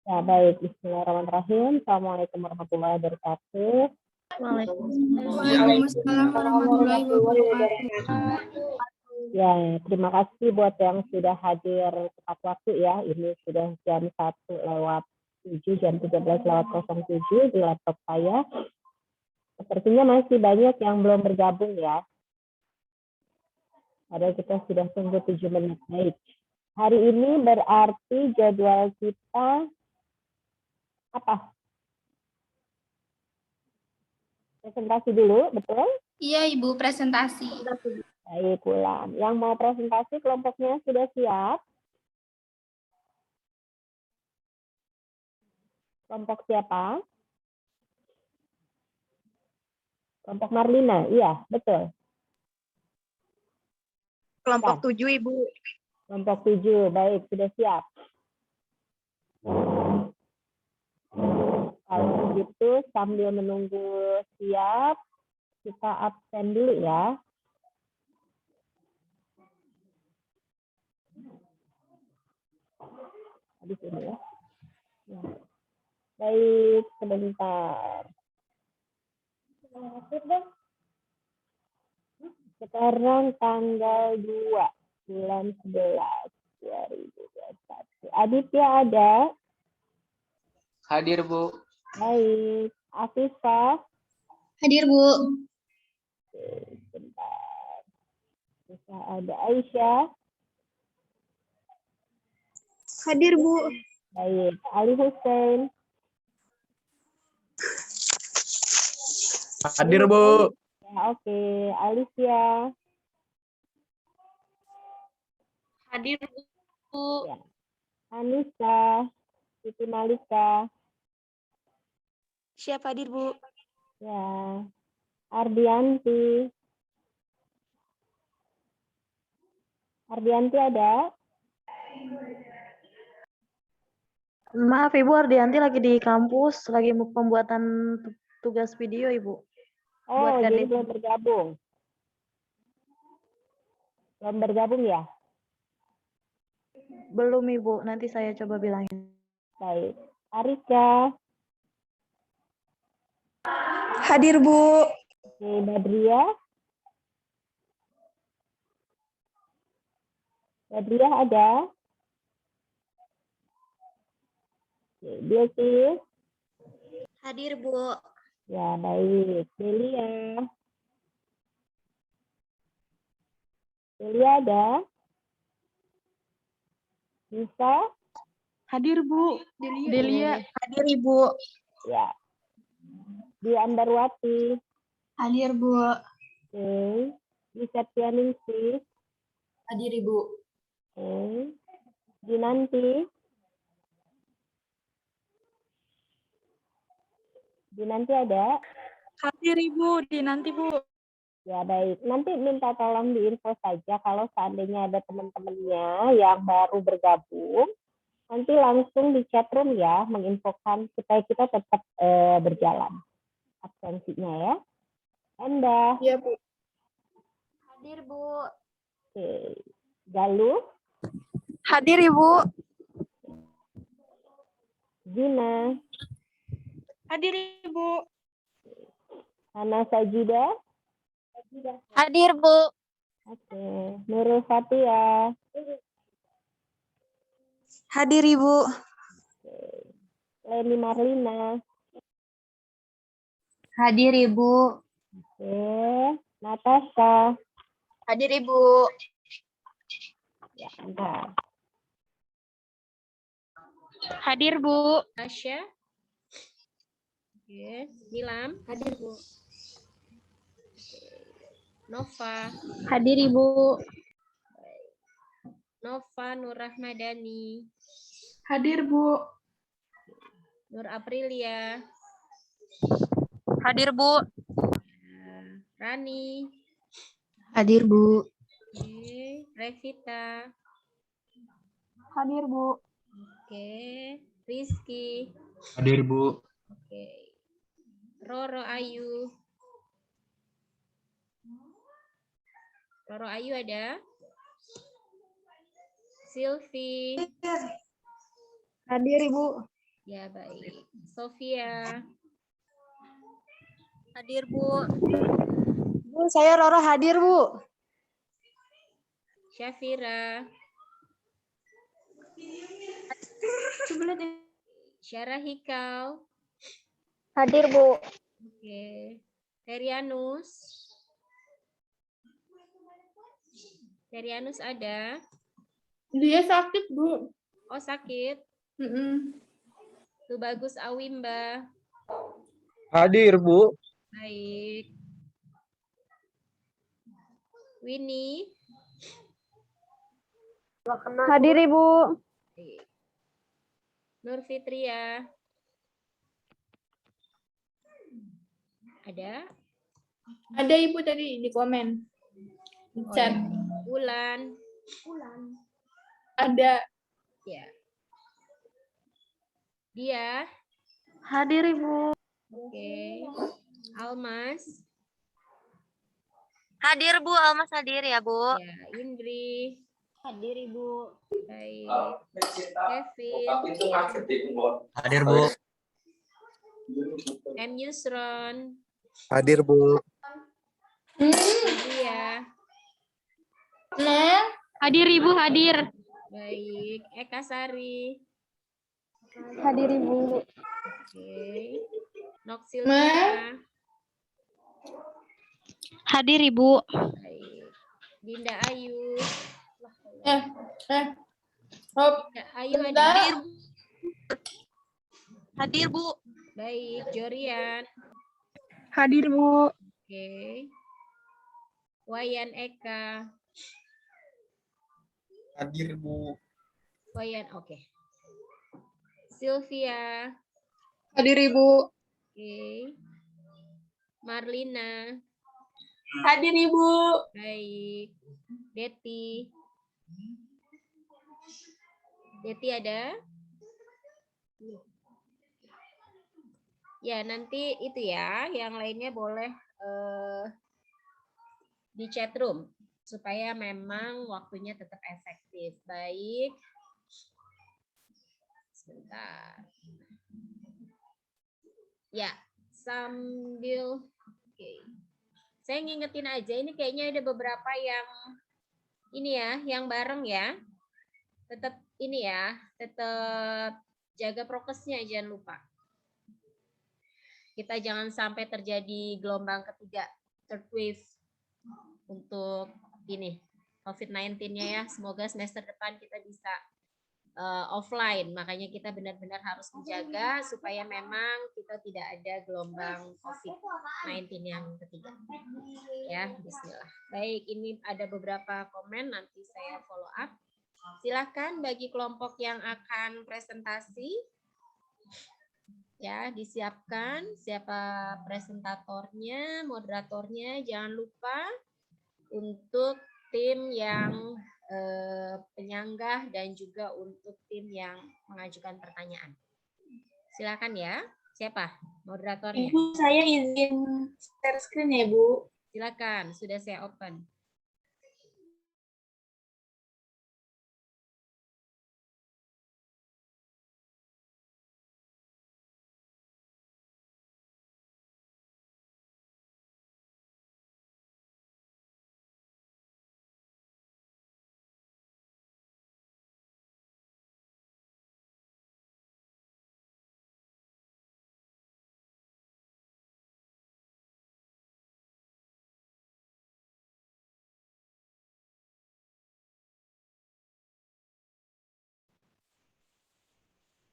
Ya, baik. Bismillahirrahmanirrahim. Assalamualaikum warahmatullahi wabarakatuh. Waalaikumsalam warahmatullahi wabarakatuh. Ya, terima kasih buat yang sudah hadir tepat waktu ya. Ini sudah jam 1:07, jam 13:07 di laptop saya. Sepertinya masih banyak yang belum bergabung ya. Padahal kita sudah tunggu 7 menit. Baik. Hari ini berarti jadwal kita apa? Presentasi dulu, betul? Iya, Ibu, presentasi. Baik, ulang. Yang mau presentasi kelompoknya sudah siap? Kelompok siapa? Kelompok Marlina, iya, betul. Kelompok 7, Ibu. Kelompok 7, baik, sudah siap. Kalau begitu, sambil menunggu siap, kita absen dulu ya. Habis ini ya. Baik, sebentar. Sekarang tanggal 2 bulan 11 2021. Aditya ada? Hadir, Bu. Baik. Afifah? Hadir, Bu. Sebentar. Bisa ada Aisyah? Hadir, Bu. Baik. Ali Hussein? Hadir, Bu. Ya, oke. Alicia? Hadir, Bu. Ya. Anissa? Siti Malika? Siap hadir, Bu. Ya. Ardianti? Ardianti ada? Maaf Ibu, Ardianti lagi di kampus, lagi pembuatan tugas video Ibu. Oh, Buat jadi Kadin. belum bergabung. Belum bergabung ya? Belum Ibu, nanti saya coba bilangin. Baik. Arika? Hadir, Bu. Oke, Badria? Badria ada? Oke, Bilqis? Hadir, Bu. Ya, baik. Delia? Delia ada? Nisa? Hadir Bu. Delia. Hadir, Ibu. Ya. Di Andarwati? Hadir, Bu. Oke. Di Septianingsih? Hadir, Ibu. Oke. Dinanti? Dinanti ada? Hadir Ibu, nanti Bu. Ya, baik. Nanti minta tolong diinfo saja kalau seandainya ada teman-temannya yang baru bergabung. Nanti langsung di chat room ya, menginfokan supaya kita tetap berjalan absensinya ya. Enda. Iya, Bu. Hadir, Bu. Oke. Galuh. Hadir, Ibu. Gina. Hadir, Ibu. Hana Sajida. Hadir, Bu. Oke. Nurul Fatia. Hadir, Ibu. Oke. Leni Marlina. Hadir, Ibu. Oke. Natasha. Hadir, Ibu. Ya, bentar. Hadir, Bu. Tasya. Oke. Nilam. Hadir, Bu. Nova. Hadir, Ibu. Nova Nurrahmadani. Hadir, Bu. Nur Aprilia. Hadir, Bu. Rani. Hadir, Bu. Oke. Revita. Hadir, Bu. Oke. Rizky. Hadir, Bu. Oke. Roro Ayu. Roro Ayu ada? Silvi. Hadir, Ibu. Ya, baik. Sofia. Hadir, Bu. Bu, saya Roro hadir, Bu. Syafira. Syarah Hikal. Hadir, Bu. Oke. Terianus. Terianus ada? Dia sakit, Bu. Oh, sakit. Tuh bagus Awimba. Hadir, Bu. Baik. Winnie. Hadir, Ibu. Baik. Nur Fitria. Ada? Ada Ibu tadi di komen. Di Oh, chat. ya. Ulan. Ada. Ya. Dia. Hadir, Ibu. Oke. Almas. Hadir Bu, Almas hadir ya Bu. Ya, Indri. Hadir, Ibu. Baik. Kevin. Hadir, Bu. M. Yusron. Hadir, Bu. Dia. Nah, hadir Ibu, hadir. Baik. Eka Sari. Hadir, Ibu. Oke. Noksilvia. Hadir Ibu. Baik. Dinda Ayu. Hop. Dinda Ayu ada? Hadir Bu. Baik. Jorian. Hadir Bu. Oke. Wayan Eka. Hadir, Bu. Wayan, oke. Sylvia. Hadir Ibu. Oke. Marlina. Hadir Ibu. Baik. Deti. Deti ada? Ya, nanti itu ya. Yang lainnya boleh di chat room. Supaya memang waktunya tetap efektif. Baik. Sebentar. Ya, sambil... Oke. Saya ngingetin aja, ini kayaknya ada beberapa yang ini ya, yang bareng ya. Tetap ini ya, tetap jaga prokesnya, jangan lupa. Kita jangan sampai terjadi gelombang ketiga, third wave untuk ini COVID-19-nya ya. Semoga semester depan kita bisa offline, makanya kita benar-benar harus menjaga supaya memang kita tidak ada gelombang COVID-19 yang ketiga. Ya, bismillah. Baik, ini ada beberapa komen, nanti saya follow up. Silakan bagi kelompok yang akan presentasi, ya disiapkan siapa presentatornya, moderatornya, jangan lupa untuk tim yang penyanggah dan juga untuk tim yang mengajukan pertanyaan. Silakan ya. Siapa moderatornya? Ibu, saya izin share screen ya, Bu. Silakan, sudah saya open.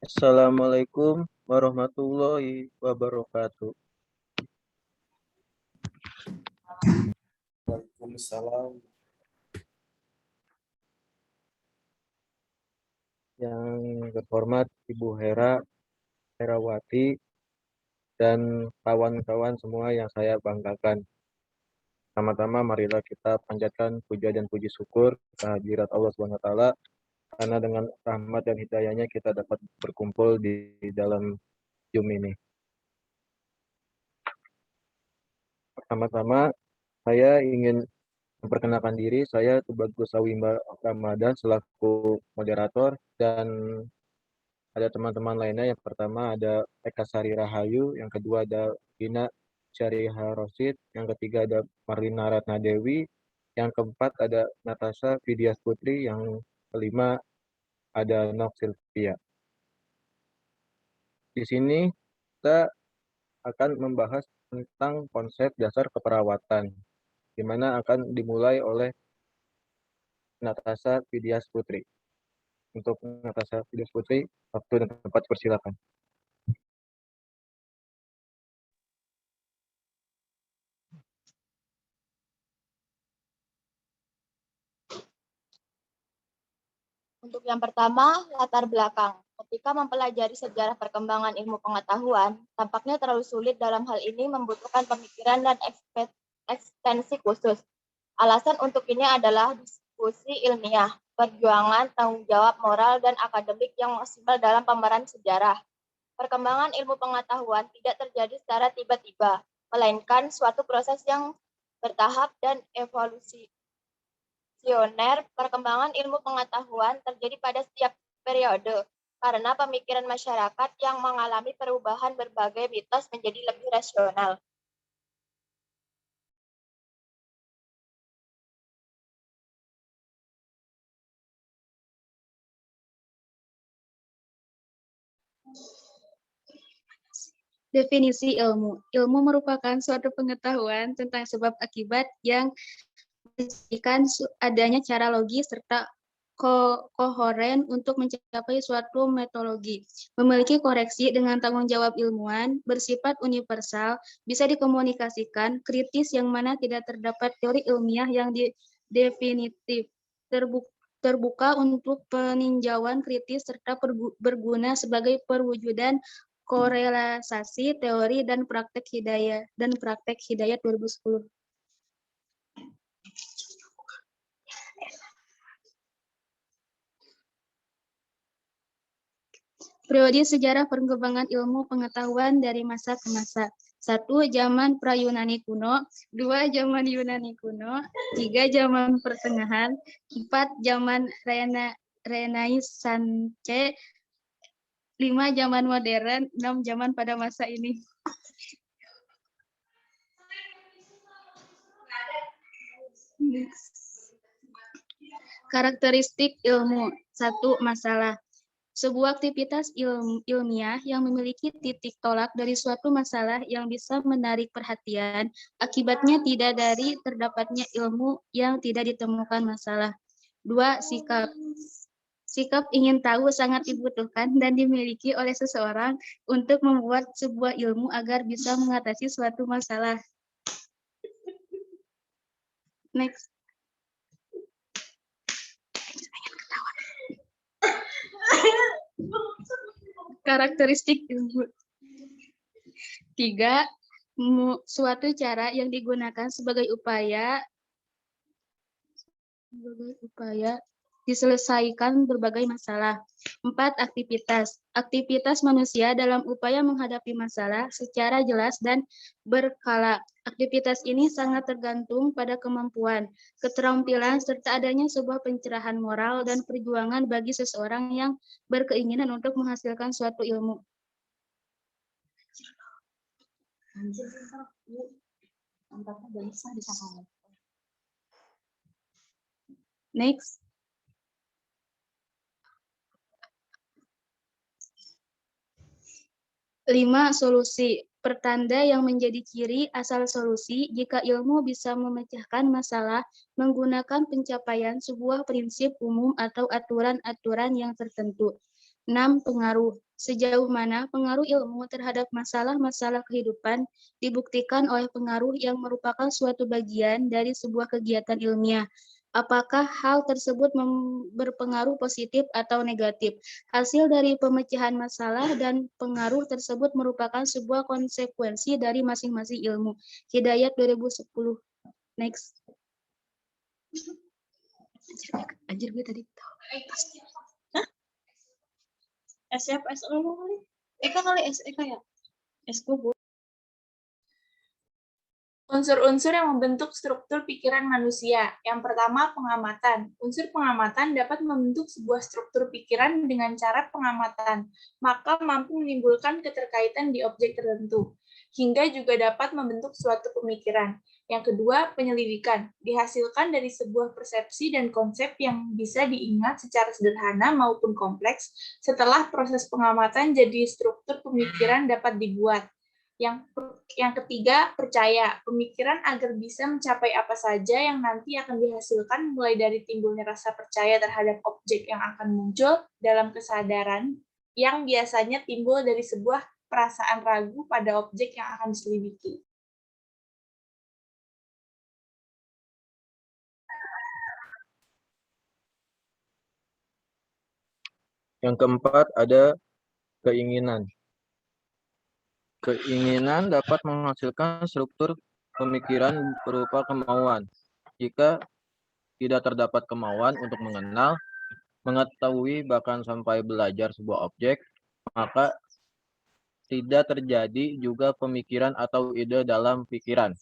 Assalamualaikum warahmatullahi wabarakatuh. Waalaikumsalam. Yang terhormat Ibu Herawati, dan kawan-kawan semua yang saya banggakan. Pertama-tama marilah kita panjatkan puja dan puji syukur kehadirat Allah SWT, karena dengan rahmat dan hidayahnya kita dapat berkumpul di dalam Zoom ini. Pertama-tama saya ingin memperkenalkan diri, saya Tubagus Awimba Ramadan selaku moderator, dan ada teman-teman lainnya. Yang pertama ada Eka Sari Rahayu, yang kedua ada Gina Syariha Rosid, yang ketiga ada Marlina Ratna Dewi, yang keempat ada Natasha Vidyas Putri, yang kelima ada Nok Sylvia. Di sini kita akan membahas tentang konsep dasar keperawatan, di mana akan dimulai oleh Natasha Vidyas Putri. Untuk Natasha Vidyas Putri, waktu dan tempat persilakan. Untuk yang pertama, latar belakang. Ketika mempelajari sejarah perkembangan ilmu pengetahuan, tampaknya terlalu sulit dalam hal ini membutuhkan pemikiran dan ekstensi khusus. Alasan untuk ini adalah diskusi ilmiah, perjuangan, tanggung jawab moral, dan akademik yang maksimal dalam pameran sejarah. Perkembangan ilmu pengetahuan tidak terjadi secara tiba-tiba, melainkan suatu proses yang bertahap dan evolusioner. Perkembangan ilmu pengetahuan terjadi pada setiap periode, karena pemikiran masyarakat yang mengalami perubahan berbagai mitos menjadi lebih rasional. Definisi ilmu. Ilmu merupakan suatu pengetahuan tentang sebab akibat yang menjadikan adanya cara logis serta kohoren untuk mencapai suatu metodologi. Memiliki koreksi dengan tanggung jawab ilmuwan, bersifat universal, bisa dikomunikasikan, kritis yang mana tidak terdapat teori ilmiah yang definitif, terbuka untuk peninjauan kritis serta berguna sebagai perwujudan korelasasi teori dan praktek hidayah 2010. Periode sejarah perkembangan ilmu pengetahuan dari masa ke masa. 1. Zaman pra-Yunani kuno. 2. Zaman Yunani kuno. 3. Zaman pertengahan. 4. Zaman Renaissance. 5. Zaman modern. 6. Zaman pada masa ini. Karakteristik ilmu. 1. Masalah. Sebuah aktivitas ilmiah yang memiliki titik tolak dari suatu masalah yang bisa menarik perhatian, akibatnya tidak dari terdapatnya ilmu yang tidak ditemukan masalah. 2. Sikap. Sikap ingin tahu sangat dibutuhkan dan dimiliki oleh seseorang untuk membuat sebuah ilmu agar bisa mengatasi suatu masalah. Next. Karakteristik ilmu. 3. Suatu cara yang digunakan sebagai upaya diselesaikan berbagai masalah. 4. Aktivitas. Aktivitas manusia dalam upaya menghadapi masalah secara jelas dan berkala. Aktivitas ini sangat tergantung pada kemampuan, keterampilan, serta adanya sebuah pencerahan moral dan perjuangan bagi seseorang yang berkeinginan untuk menghasilkan suatu ilmu. Next. 5. Solusi. Pertanda yang menjadi ciri asal solusi jika ilmu bisa memecahkan masalah menggunakan pencapaian sebuah prinsip umum atau aturan-aturan yang tertentu. 6. Pengaruh. Sejauh mana pengaruh ilmu terhadap masalah-masalah kehidupan dibuktikan oleh pengaruh yang merupakan suatu bagian dari sebuah kegiatan ilmiah. Apakah hal tersebut berpengaruh positif atau negatif? Hasil dari pemecahan masalah dan pengaruh tersebut merupakan sebuah konsekuensi dari masing-masing ilmu. Hidayat 2010. Next. Anjir gue tadi tahu. Hah? S ngomong kali. Eka kali Eka ya. S gue. Unsur-unsur yang membentuk struktur pikiran manusia. Yang pertama, pengamatan. Unsur pengamatan dapat membentuk sebuah struktur pikiran dengan cara pengamatan, maka mampu menimbulkan keterkaitan di objek tertentu, hingga juga dapat membentuk suatu pemikiran. Yang kedua, penyelidikan. Dihasilkan dari sebuah persepsi dan konsep yang bisa diingat secara sederhana maupun kompleks. Setelah proses pengamatan, jadi struktur pemikiran dapat dibuat. Yang ketiga, percaya. Pemikiran agar bisa mencapai apa saja yang nanti akan dihasilkan, mulai dari timbulnya rasa percaya terhadap objek yang akan muncul dalam kesadaran, yang biasanya timbul dari sebuah perasaan ragu pada objek yang akan diselidiki. Yang keempat ada keinginan. Keinginan dapat menghasilkan struktur pemikiran berupa kemauan. Jika tidak terdapat kemauan untuk mengenal, mengetahui, bahkan sampai belajar sebuah objek, maka tidak terjadi juga pemikiran atau ide dalam pikiran.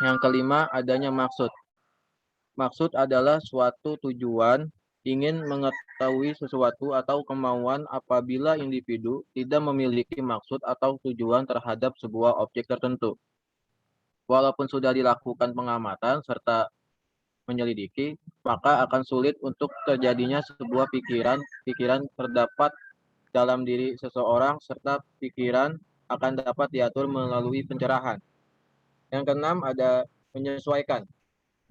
Yang kelima, adanya maksud. Maksud adalah suatu tujuan, ingin mengetahui sesuatu atau kemauan apabila individu tidak memiliki maksud atau tujuan terhadap sebuah objek tertentu. Walaupun sudah dilakukan pengamatan serta menyelidiki, maka akan sulit untuk terjadinya sebuah pikiran terdapat dalam diri seseorang, serta pikiran akan dapat diatur melalui pencerahan. Yang keenam ada menyesuaikan.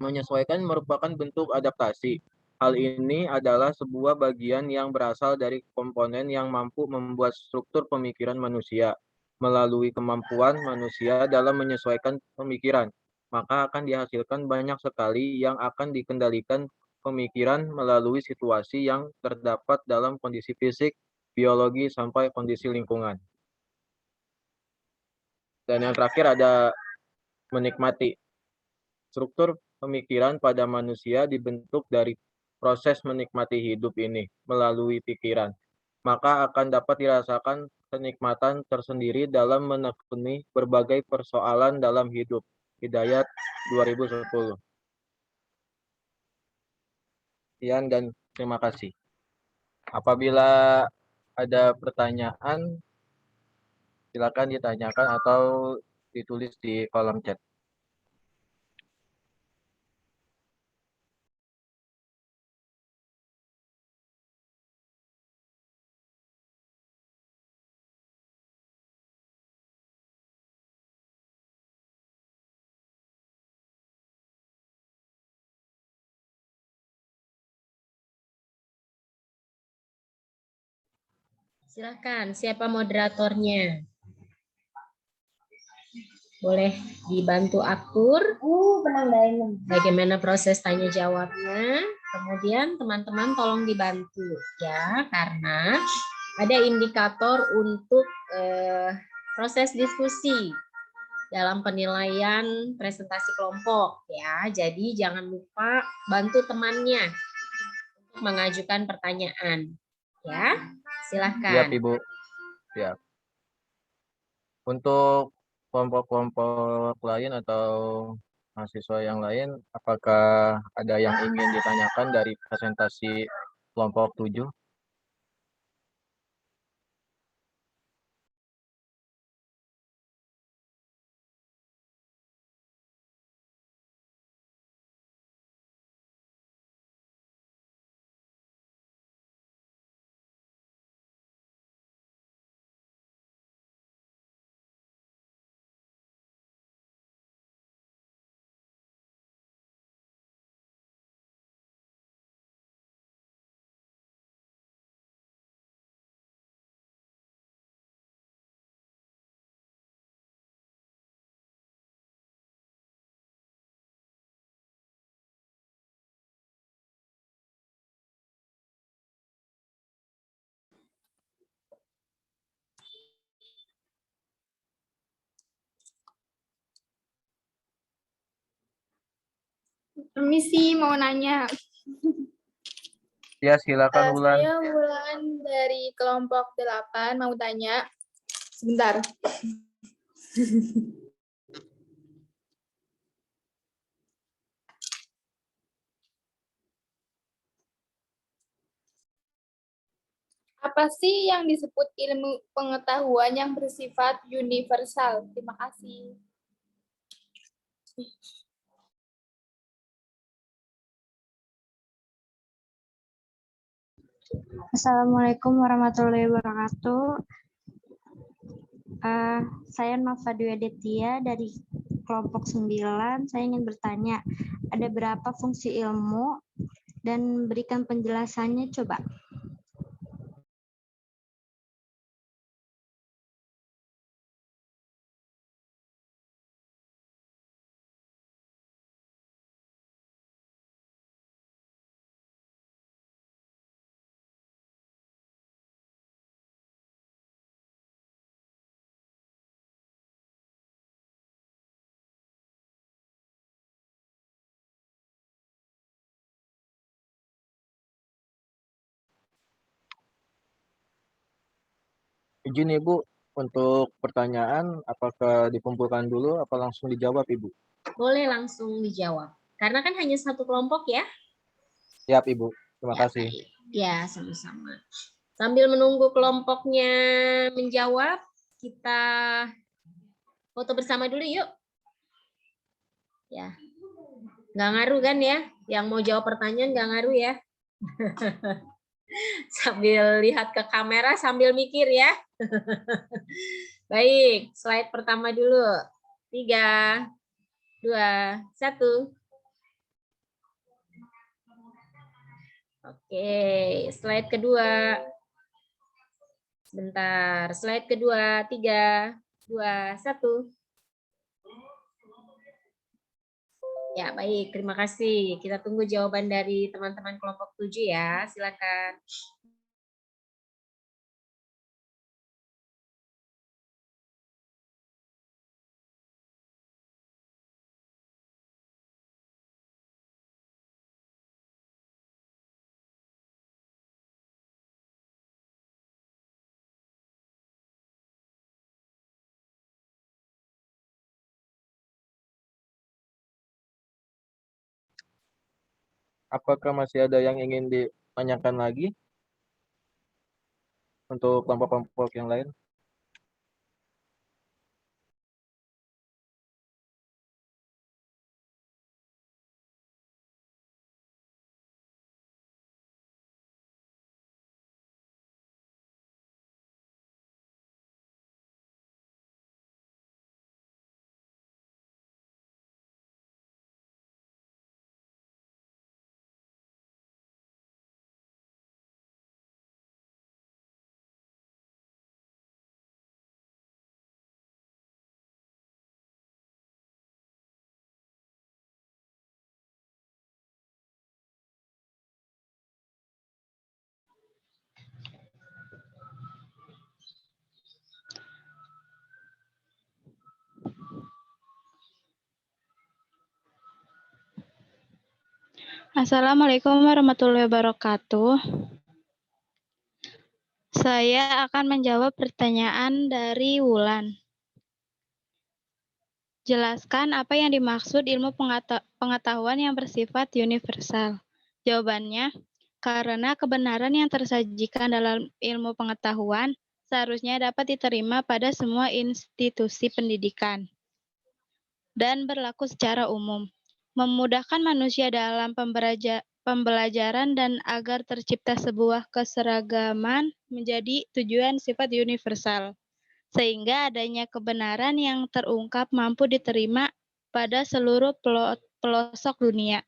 Menyesuaikan merupakan bentuk adaptasi. Hal ini adalah sebuah bagian yang berasal dari komponen yang mampu membuat struktur pemikiran manusia. Melalui kemampuan manusia dalam menyesuaikan pemikiran, maka akan dihasilkan banyak sekali yang akan dikendalikan pemikiran melalui situasi yang terdapat dalam kondisi fisik, biologi, sampai kondisi lingkungan. Dan yang terakhir ada menikmati. Struktur pemikiran pada manusia dibentuk dari proses menikmati hidup ini melalui pikiran, maka akan dapat dirasakan kenikmatan tersendiri dalam menekuni berbagai persoalan dalam hidup. Hidayat 2010. Sekian dan terima kasih. Apabila ada pertanyaan, silakan ditanyakan atau ditulis di kolom chat. Silakan, siapa moderatornya? Boleh dibantu atur bagaimana proses tanya jawabnya. Kemudian teman-teman tolong dibantu ya, karena ada indikator untuk proses diskusi dalam penilaian presentasi kelompok ya. Jadi jangan lupa bantu temannya untuk mengajukan pertanyaan ya. Silahkan. Siap, Ibu. Siap. Untuk kelompok-kelompok lain atau mahasiswa yang lain, apakah ada yang ingin ditanyakan dari presentasi kelompok 7? Permisi, mau nanya. Ya, silakan Wulan. Saya Wulan dari kelompok 8 mau tanya. Sebentar. Apa sih yang disebut ilmu pengetahuan yang bersifat universal? Terima kasih. Assalamualaikum warahmatullahi wabarakatuh. Saya Nova Dwi Aditya dari kelompok 9. Saya ingin bertanya, ada berapa fungsi ilmu dan berikan penjelasannya coba. Izin Ibu, untuk pertanyaan apakah dikumpulkan dulu apa langsung dijawab Ibu? Boleh langsung dijawab. Karena kan hanya satu kelompok ya. Siap Ibu, terima Ya, kasih. baik. Ya, sama-sama. Sambil menunggu kelompoknya menjawab, kita foto bersama dulu yuk. Ya, nggak ngaruh kan ya? Yang mau jawab pertanyaan nggak ngaruh ya? Sambil lihat ke kamera, sambil mikir ya. Baik, slide pertama dulu. 3, 2, 1. Oke, slide kedua. Sebentar, slide kedua. 3, 2, 1. Ya, baik. Terima kasih. Kita tunggu jawaban dari teman-teman kelompok 7 ya. Silakan. Apakah masih ada yang ingin ditanyakan lagi untuk kelompok-kelompok yang lain? Assalamualaikum warahmatullahi wabarakatuh. Saya akan menjawab pertanyaan dari Wulan. Jelaskan apa yang dimaksud ilmu pengetahuan yang bersifat universal. Jawabannya, karena kebenaran yang tersajikan dalam ilmu pengetahuan seharusnya dapat diterima pada semua institusi pendidikan dan berlaku secara umum, memudahkan manusia dalam pembelajaran dan agar tercipta sebuah keseragaman menjadi tujuan sifat universal, sehingga adanya kebenaran yang terungkap mampu diterima pada seluruh pelosok dunia.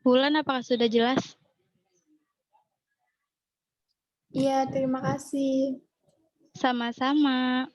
Wulan, apakah sudah jelas? Iya, terima kasih. Sama-sama.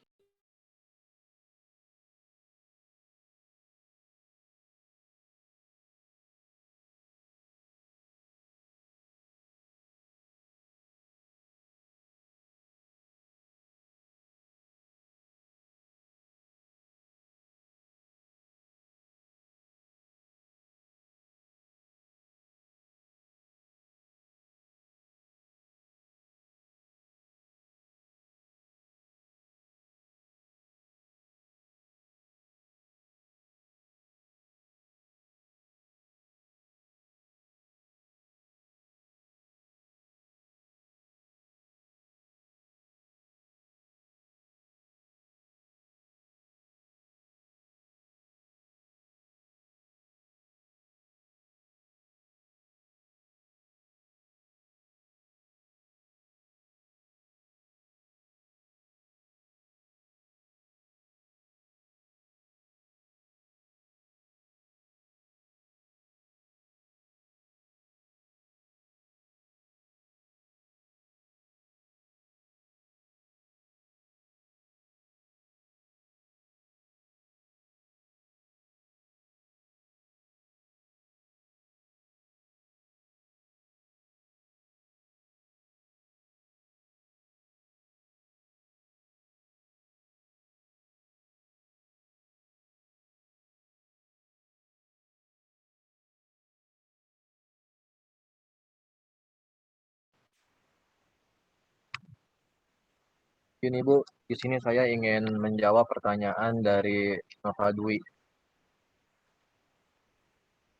Ini Bu, di sini saya ingin menjawab pertanyaan dari Nova Dwi.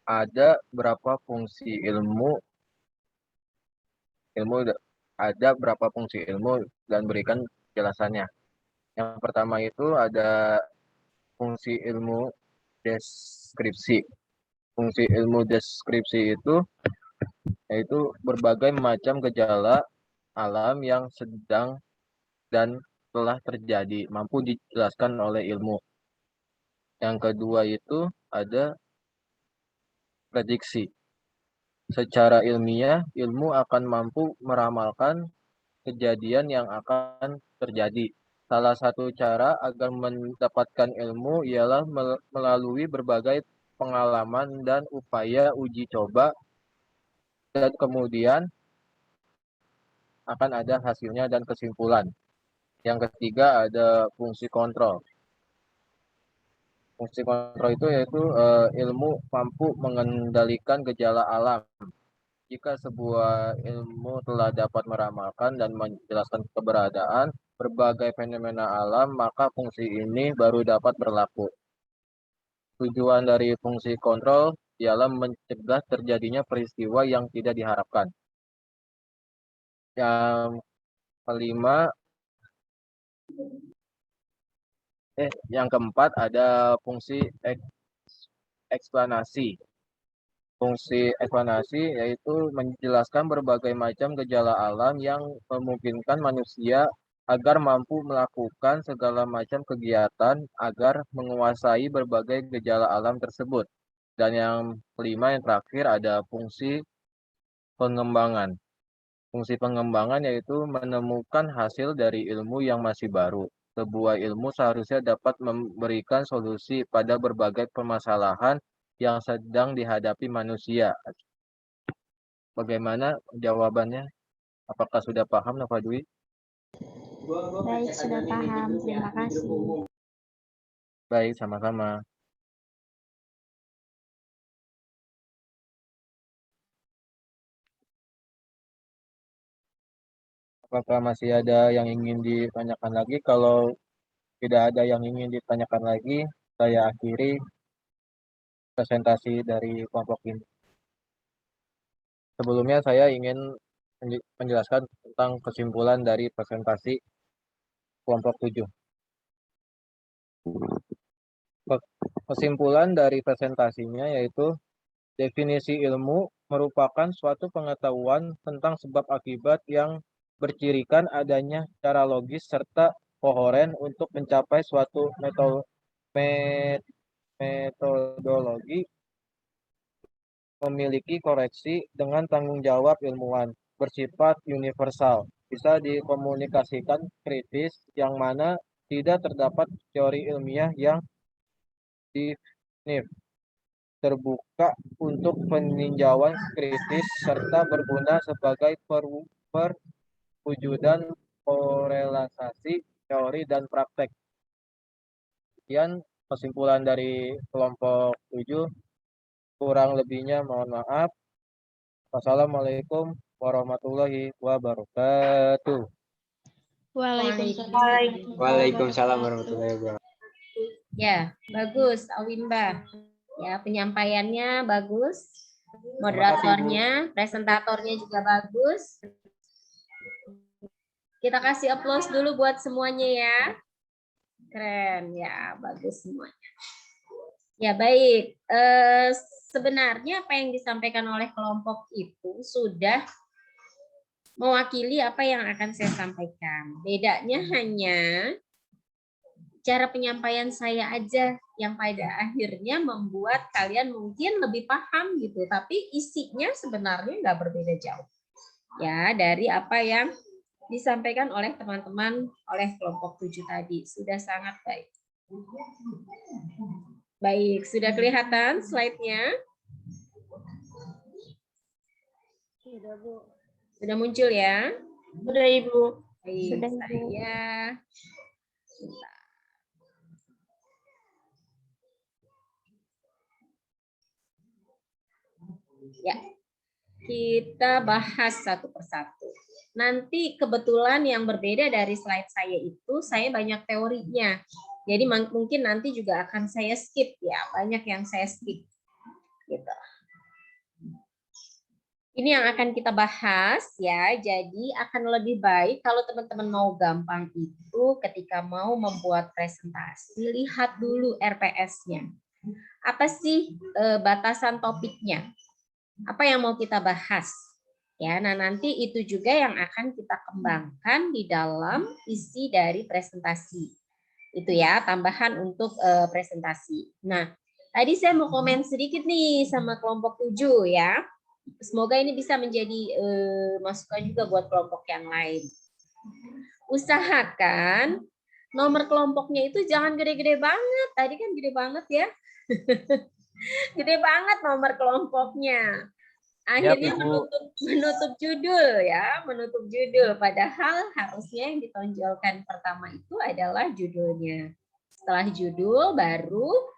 Ada berapa fungsi ilmu? Ada berapa fungsi ilmu dan berikan jelasannya. Yang pertama itu ada fungsi ilmu deskripsi. Fungsi ilmu deskripsi itu yaitu berbagai macam gejala alam yang sedang dan telah terjadi mampu dijelaskan oleh ilmu. Yang kedua itu ada prediksi. Secara ilmiah, ilmu akan mampu meramalkan kejadian yang akan terjadi. Salah satu cara agar mendapatkan ilmu ialah melalui berbagai pengalaman dan upaya uji coba, dan kemudian akan ada hasilnya dan kesimpulan. Yang ketiga ada fungsi kontrol. Fungsi kontrol itu yaitu ilmu mampu mengendalikan gejala alam. Jika sebuah ilmu telah dapat meramalkan dan menjelaskan keberadaan berbagai fenomena alam, maka fungsi ini baru dapat berlaku. Tujuan dari fungsi kontrol ialah mencegah terjadinya peristiwa yang tidak diharapkan. Yang kelima, yang keempat ada fungsi eksplanasi. Fungsi eksplanasi yaitu menjelaskan berbagai macam gejala alam yang memungkinkan manusia agar mampu melakukan segala macam kegiatan agar menguasai berbagai gejala alam tersebut. Dan yang kelima, yang terakhir ada fungsi pengembangan. Fungsi pengembangan yaitu menemukan hasil dari ilmu yang masih baru. Sebuah ilmu seharusnya dapat memberikan solusi pada berbagai permasalahan yang sedang dihadapi manusia. Bagaimana jawabannya? Apakah sudah paham, Nova Dwi? Baik, sudah paham. Terima kasih. Baik, sama-sama. Apakah masih ada yang ingin ditanyakan lagi? Kalau tidak ada yang ingin ditanyakan lagi, saya akhiri presentasi dari kelompok ini. Sebelumnya saya ingin menjelaskan tentang kesimpulan dari presentasi kelompok 7. Kesimpulan dari presentasinya yaitu definisi ilmu merupakan suatu pengetahuan tentang sebab akibat yang bercirikan adanya secara logis serta kohoren untuk mencapai suatu metodologi memiliki koreksi dengan tanggung jawab ilmuwan, bersifat universal, bisa dikomunikasikan kritis, yang mana tidak terdapat teori ilmiah yang definitif, terbuka untuk peninjauan kritis, serta berguna sebagai perwujudan korelasi teori dan praktek. Sekian kesimpulan dari kelompok 7. Kurang lebihnya mohon maaf. Wassalamualaikum warahmatullahi wabarakatuh. Waalaikumsalam warahmatullahi wabarakatuh. Ya, bagus, Awimba. Ya, penyampaiannya bagus. Moderatornya, presentatornya juga bagus. Kita kasih aplaus dulu buat semuanya ya. Keren, ya, bagus semuanya. Ya, baik. Sebenarnya apa yang disampaikan oleh kelompok itu sudah mewakili apa yang akan saya sampaikan. Bedanya hanya cara penyampaian saya aja yang pada akhirnya membuat kalian mungkin lebih paham gitu, tapi isinya sebenarnya nggak berbeda jauh ya dari apa yang disampaikan oleh teman-teman oleh kelompok 7 tadi. Sudah sangat baik. Baik, sudah kelihatan slide-nya? Sudah, Bu. Sudah muncul ya? Sudah, Ibu. Baik, Sudah, Ibu. saya ya, kita bahas satu persatu. Nanti kebetulan yang berbeda dari slide saya itu, saya banyak teorinya. Jadi mungkin nanti juga akan saya skip ya, banyak yang saya skip. Gitu. Ini yang akan kita bahas ya, jadi akan lebih baik kalau teman-teman mau gampang itu ketika mau membuat presentasi, lihat dulu RPS-nya. Apa sih batasan topiknya? Apa yang mau kita bahas? Ya, nah nanti itu juga yang akan kita kembangkan di dalam isi dari presentasi. Itu ya, tambahan untuk presentasi. Nah, tadi saya mau komen sedikit nih sama kelompok 7 ya. Semoga ini bisa menjadi masukan juga buat kelompok yang lain. Usahakan nomor kelompoknya itu jangan gede-gede banget. Tadi kan gede banget ya. Gede banget nomor kelompoknya. Akhirnya menutup judul ya, menutup judul. Padahal harusnya yang ditonjolkan pertama itu adalah judulnya. Setelah judul baru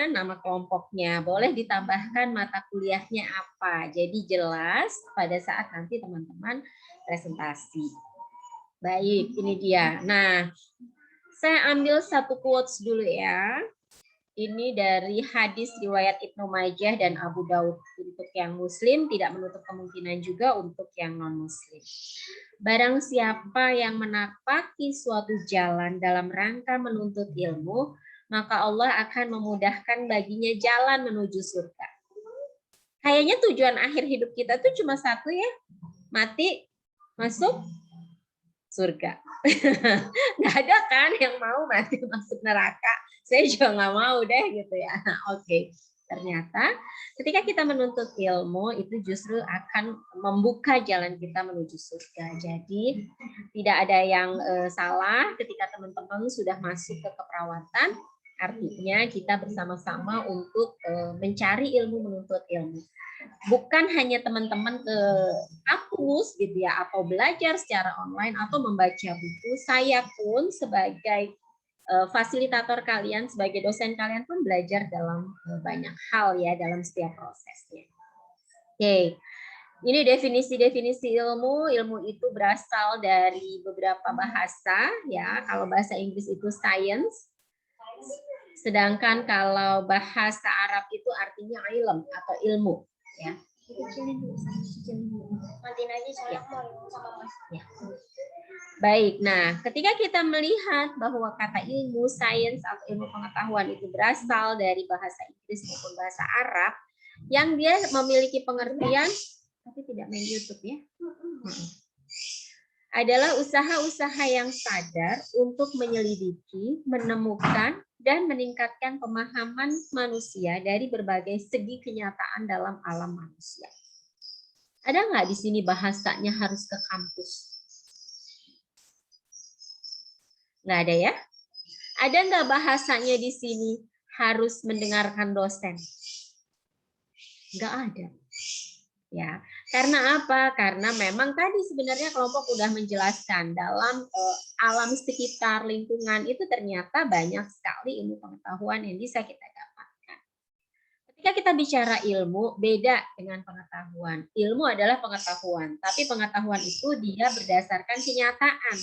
nama kelompoknya, boleh ditambahkan mata kuliahnya apa, jadi jelas pada saat nanti teman-teman presentasi. Baik, ini dia. Nah, saya ambil satu quotes dulu ya. Ini dari hadis riwayat Ibnu Majah dan Abu Daud. Untuk yang muslim tidak menutup kemungkinan juga untuk yang non-muslim. Barang siapa yang menapaki suatu jalan dalam rangka menuntut ilmu, maka Allah akan memudahkan baginya jalan menuju surga. Kayaknya tujuan akhir hidup kita tuh cuma satu ya, mati, masuk surga. Nggak ada kan yang mau mati masuk neraka. Saya juga nggak mau deh gitu ya. Oke. Ternyata ketika kita menuntut ilmu itu justru akan membuka jalan kita menuju surga. Jadi tidak ada yang salah ketika teman-teman sudah masuk ke keperawatan. Artinya kita bersama-sama untuk mencari ilmu, menuntut ilmu. Bukan hanya teman-teman ke kampus gitu ya, atau belajar secara online atau membaca buku. Saya pun sebagai fasilitator kalian, sebagai dosen kalian pun belajar dalam banyak hal ya dalam setiap prosesnya. Oke, ini definisi-definisi ilmu. Ilmu itu berasal dari beberapa bahasa ya. Kalau bahasa Inggris itu science, sedangkan kalau bahasa Arab itu artinya ilm atau ilmu ya. Ya. Baik, nah ketika kita melihat bahwa kata ilmu, sains atau ilmu pengetahuan itu berasal dari bahasa Inggris maupun bahasa Arab, yang dia memiliki pengertian, tapi tidak main YouTube ya, adalah usaha-usaha yang sadar untuk menyelidiki, menemukan, dan meningkatkan pemahaman manusia dari berbagai segi kenyataan dalam alam manusia. Ada nggak di sini bahasanya harus ke kampus? Nggak ada ya? Ada nggak bahasanya di sini harus mendengarkan dosen? Nggak ada. Ya, karena apa? Karena memang tadi sebenarnya kelompok udah menjelaskan dalam alam sekitar lingkungan itu ternyata banyak sekali ilmu pengetahuan yang bisa kita dapatkan. Ketika kita bicara ilmu, beda dengan pengetahuan. Ilmu adalah pengetahuan, tapi pengetahuan itu dia berdasarkan kenyataan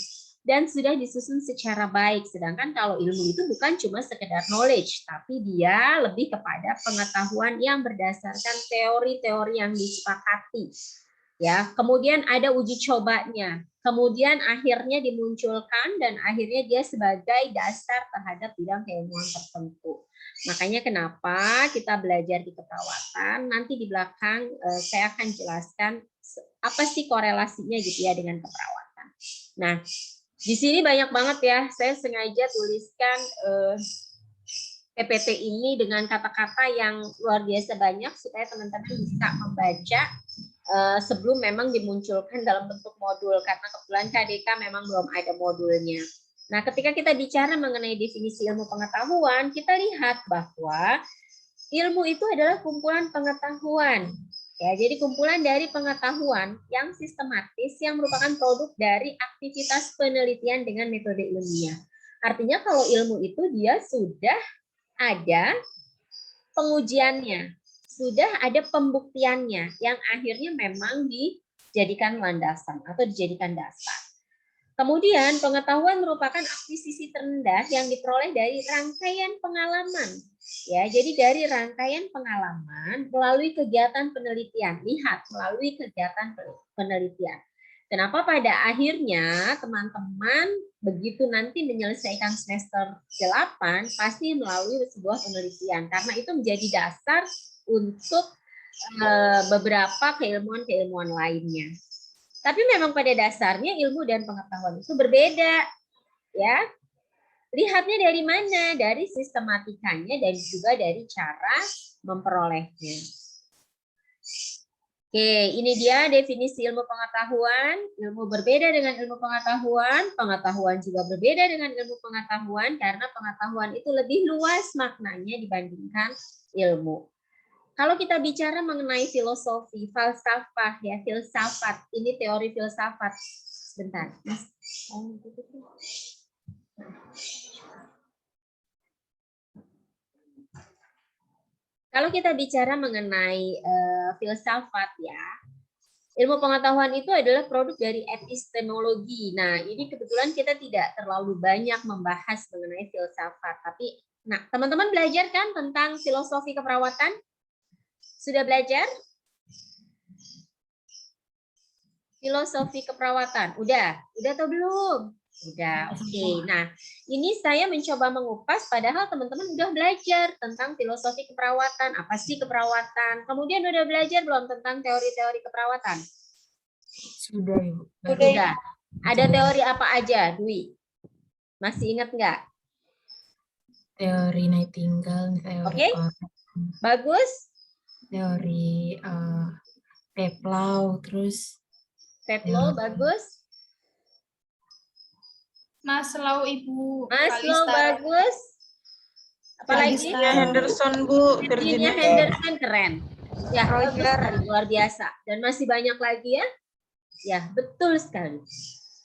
dan sudah disusun secara baik. Sedangkan kalau ilmu itu bukan cuma sekedar knowledge, tapi dia lebih kepada pengetahuan yang berdasarkan teori-teori yang disepakati. Ya, kemudian ada uji cobanya. Kemudian akhirnya dimunculkan dan akhirnya dia sebagai dasar terhadap bidang keilmuan tertentu. Makanya kenapa kita belajar di keperawatan, nanti di belakang saya akan jelaskan apa sih korelasinya gitu ya dengan keperawatan. Nah, di sini banyak banget ya, saya sengaja tuliskan PPT ini dengan kata-kata yang luar biasa banyak supaya teman-teman bisa membaca sebelum memang dimunculkan dalam bentuk modul, karena kebetulan KDK memang belum ada modulnya. Nah, ketika kita bicara mengenai definisi ilmu pengetahuan, kita lihat bahwa ilmu itu adalah kumpulan pengetahuan. Ya, jadi kumpulan dari pengetahuan yang sistematis yang merupakan produk dari aktivitas penelitian dengan metode ilmiah. Artinya kalau ilmu itu dia sudah ada pengujiannya, sudah ada pembuktiannya yang akhirnya memang dijadikan landasan atau dijadikan dasar. Kemudian pengetahuan merupakan akuisisi terendah yang diperoleh dari rangkaian pengalaman. Ya, jadi dari rangkaian pengalaman melalui kegiatan penelitian. Lihat, melalui kegiatan penelitian. Kenapa pada akhirnya teman-teman begitu nanti menyelesaikan semester 8 pasti melalui sebuah penelitian karena itu menjadi dasar untuk beberapa keilmuan-keilmuan lainnya. Tapi memang pada dasarnya ilmu dan pengetahuan itu berbeda, ya. Lihatnya dari mana? Dari sistematikanya dan juga dari cara memperolehnya. Oke, ini dia definisi ilmu pengetahuan. Ilmu berbeda dengan ilmu pengetahuan. Pengetahuan juga berbeda dengan ilmu pengetahuan karena pengetahuan itu lebih luas maknanya dibandingkan ilmu. Kalau kita bicara mengenai filosofi, falsafah, ya filsafat, ini teori filsafat. Sebentar, Mas. Kalau kita bicara mengenai filsafat, ya, ilmu pengetahuan itu adalah produk dari epistemologi. Nah, ini kebetulan kita tidak terlalu banyak membahas mengenai filsafat, tapi, nah, teman-teman belajar kan tentang filosofi keperawatan? Sudah belajar? Filosofi keperawatan. Udah atau belum? Udah, oke. Nah, ini saya mencoba mengupas padahal teman-teman udah belajar tentang filosofi keperawatan. Apa sih keperawatan? Kemudian udah belajar belum tentang teori-teori keperawatan? Sudah, Ibu. Sudah. Ada teori apa aja, Dwi? Masih ingat nggak? Teori Nightingale, teori Bagus. Teori Peplau, terus Peplau, bagus. Maslow, Ibu. Maslow, bagus. Apalagi? Henderson, Bu. Virginia Henderson, keren. Ya, luar biasa. Dan masih banyak lagi ya? Ya, betul sekali.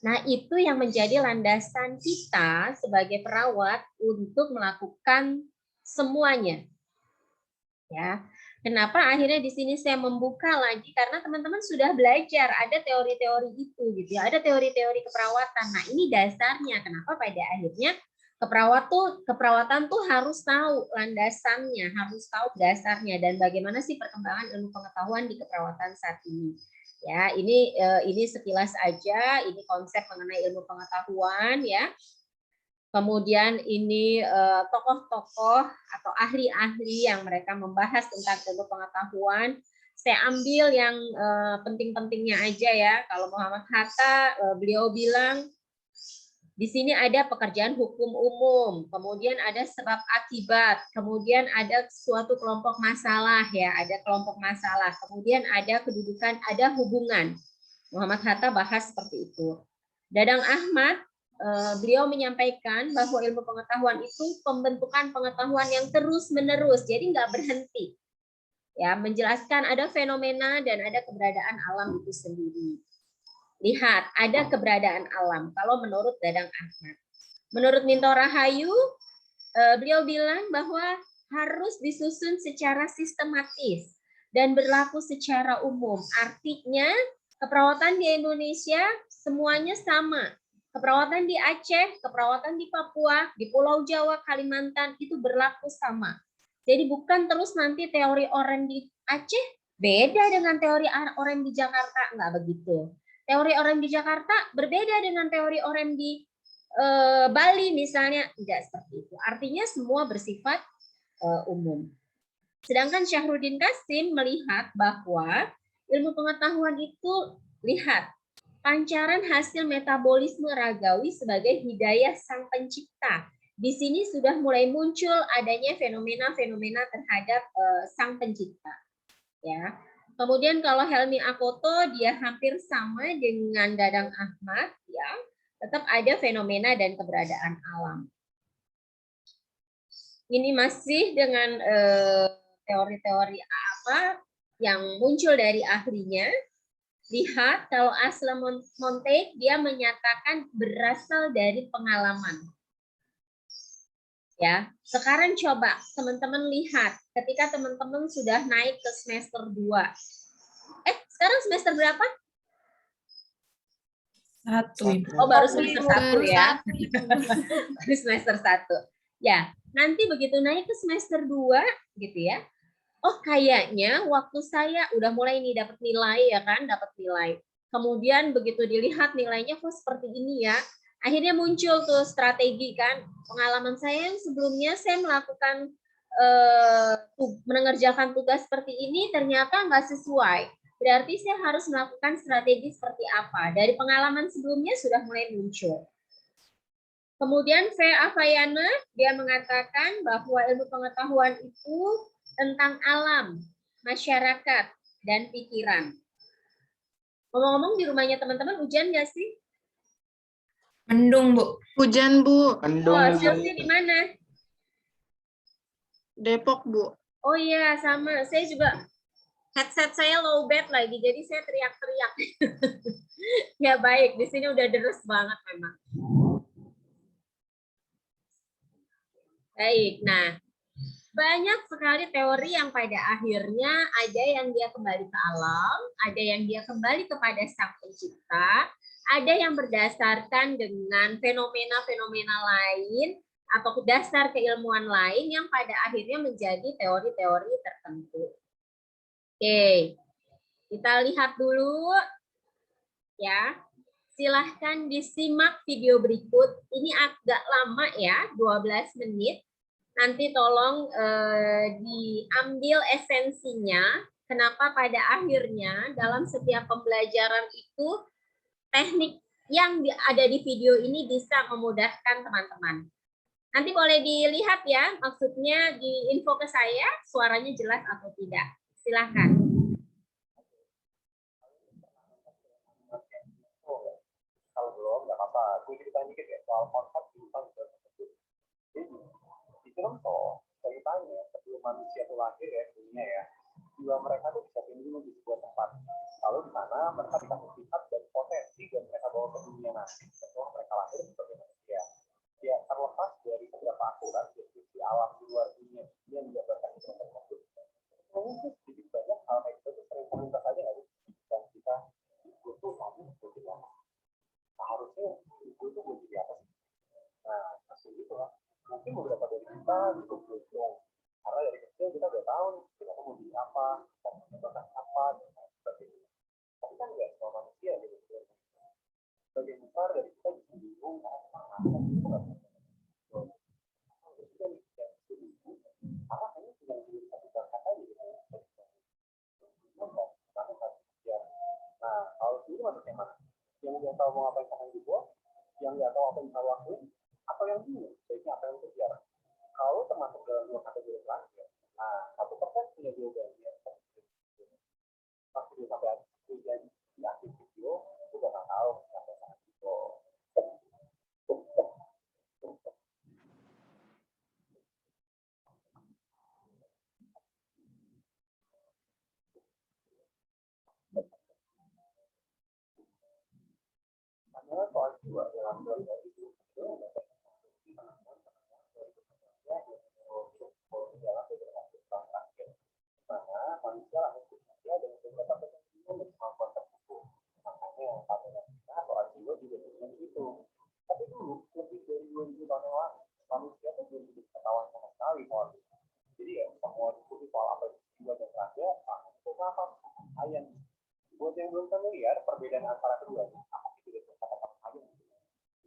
Nah, itu yang menjadi landasan kita sebagai perawat untuk melakukan semuanya. Ya. Kenapa akhirnya di sini saya membuka lagi? Karena teman-teman sudah belajar ada teori-teori itu gitu ya, ada teori-teori keperawatan. Nah, ini dasarnya. Kenapa pada akhirnya keperawatan tuh harus tahu landasannya, harus tahu dasarnya dan bagaimana sih perkembangan ilmu pengetahuan di keperawatan saat ini. Ya, ini sekilas aja, ini konsep mengenai ilmu pengetahuan ya. Kemudian ini tokoh-tokoh atau ahli-ahli yang mereka membahas tentang ilmu pengetahuan. Saya ambil yang penting-pentingnya aja ya. Kalau Muhammad Hatta, beliau bilang di sini ada pekerjaan hukum umum, kemudian ada sebab akibat, kemudian ada suatu kelompok masalah ya, ada kelompok masalah, kemudian ada kedudukan, ada hubungan. Muhammad Hatta bahas seperti itu. Dadang Ahmad, beliau menyampaikan bahwa ilmu pengetahuan itu pembentukan pengetahuan yang terus-menerus, jadi nggak berhenti. Ya, menjelaskan ada fenomena dan ada keberadaan alam itu sendiri. Lihat, ada keberadaan alam. Kalau menurut Dadang Ahmad, menurut Minto Rahayu, beliau bilang bahwa harus disusun secara sistematis dan berlaku secara umum. Artinya, keperawatan di Indonesia semuanya sama. Keperawatan di Aceh, keperawatan di Papua, di Pulau Jawa, Kalimantan itu berlaku sama. Jadi bukan terus nanti teori orang di Aceh beda dengan teori orang di Jakarta, enggak begitu. Teori orang di Jakarta berbeda dengan teori orang di Bali misalnya, tidak seperti itu. Artinya semua bersifat umum. Sedangkan Syahruddin Qasim melihat bahwa ilmu pengetahuan itu, lihat, pancaran hasil metabolisme ragawi sebagai hidayah sang pencipta. Di sini sudah mulai muncul adanya fenomena-fenomena terhadap sang pencipta. Ya. Kemudian kalau Helmi Akoto dia hampir sama dengan Dadang Ahmad, ya, tetap ada fenomena dan keberadaan alam. Ini masih dengan teori-teori apa yang muncul dari ahlinya. Lihat, kalau Aslam Monteith dia menyatakan berasal dari pengalaman. Ya, sekarang coba teman-teman lihat ketika teman-teman sudah naik ke semester 2. Sekarang semester berapa? 1. Oh, baru semester 1 ya. Satu. Baru semester 1. Ya, nanti begitu naik ke semester 2 gitu ya. Oh, kayaknya waktu saya udah mulai nih dapat nilai ya kan, dapat nilai. Kemudian begitu dilihat nilainya kok seperti ini ya. Akhirnya muncul tuh strategi kan. Pengalaman saya yang sebelumnya saya melakukan mengerjakan tugas seperti ini ternyata nggak sesuai. Berarti saya harus melakukan strategi seperti apa. Dari pengalaman sebelumnya sudah mulai muncul. Kemudian V. Afayana, dia mengatakan bahwa ilmu pengetahuan itu tentang alam, masyarakat, dan pikiran. Ngomong-ngomong di rumahnya teman-teman hujan nggak sih? Mendung, Bu. Hujan, Bu. Oh, Chelsea di mana? Depok, Bu. Oh iya, sama. Saya juga headset saya low bat lagi, jadi saya teriak-teriak. Ya baik, di sini udah deres banget memang. Baik, nah banyak sekali teori yang pada akhirnya ada yang dia kembali ke alam, ada yang dia kembali kepada Sang Pencipta, ada yang berdasarkan dengan fenomena-fenomena lain atau dasar keilmuan lain yang pada akhirnya menjadi teori-teori tertentu. Oke, kita lihat dulu ya. Silahkan disimak video berikut. Ini agak lama ya, 12 menit. Nanti tolong diambil esensinya. Kenapa pada akhirnya dalam setiap pembelajaran itu teknik yang ada di video ini bisa memudahkan teman-teman. Nanti boleh dilihat ya, maksudnya di info ke saya, suaranya jelas atau tidak. Silahkan. Kalau belum, nggak apa-apa. Gue ceritain dikit ya soal konsep kehidupan tersebut. Jadi, di film toh, ceritanya sebelum manusia itu lahir ya, dunia ya, jiwa mereka tuh bisa tinggal di sebuah tempat. Lalu di sana mereka dikasih sifat dan potensi dan mereka bawa ke dunia nanti setelah mereka lahir sebagai manusia. Ya, terlepas dari beberapa aturan di alam di luar dunia yang dijabarkan di film tersebut. Mungkin sedikit banyak hal kayak itu sering terlintas aja nggak sih? Dan kita butuh namun butuh apa? Harusnya itu tuh gue jadi apa sih? Nah, masih gitu lah. Mungkin beberapa dari kita gitu belum. Karena dari kecil kita udah tahu nih, kita mau jadi apa, dan menyebabkan apa, dan sebagainya. Tapi kan nggak semua manusia gitu. Sebagian besar dari kita bisa bingung, karena itu nggak bisa. Karena hanya tinggal di satu kata aja gitu. Nah, kalau itu maksudnya mana? Yang nggak tahu mau ngapain sama hidup, yang nggak tahu apa yang bisa lakuin, atau yang bingung, baiknya apa yang kejar. Kalau termasuk dalam dua kategori terakhir, nah 1% punya jawabannya. Pasti dia sampai jadi di akhir video, itu bakal tahu sampai sana itu. Karena soal jiwa dalam keluarga itu mana manusia lah manusia dan beberapa ketentuan dan kemampuan tertentu. Makanya pada kita soal jiwa juga sebenarnya itu. Tapi dulu lebih dari 2000 tahun yang lalu manusia itu belum bisa ketahuan sama sekali soal itu. Jadi ya semua diskusi soal apa itu jiwa dan raga, itu apa? Ayam. Buat yang belum familiar perbedaan antara keduanya, apa sih itu kata-kata ayam?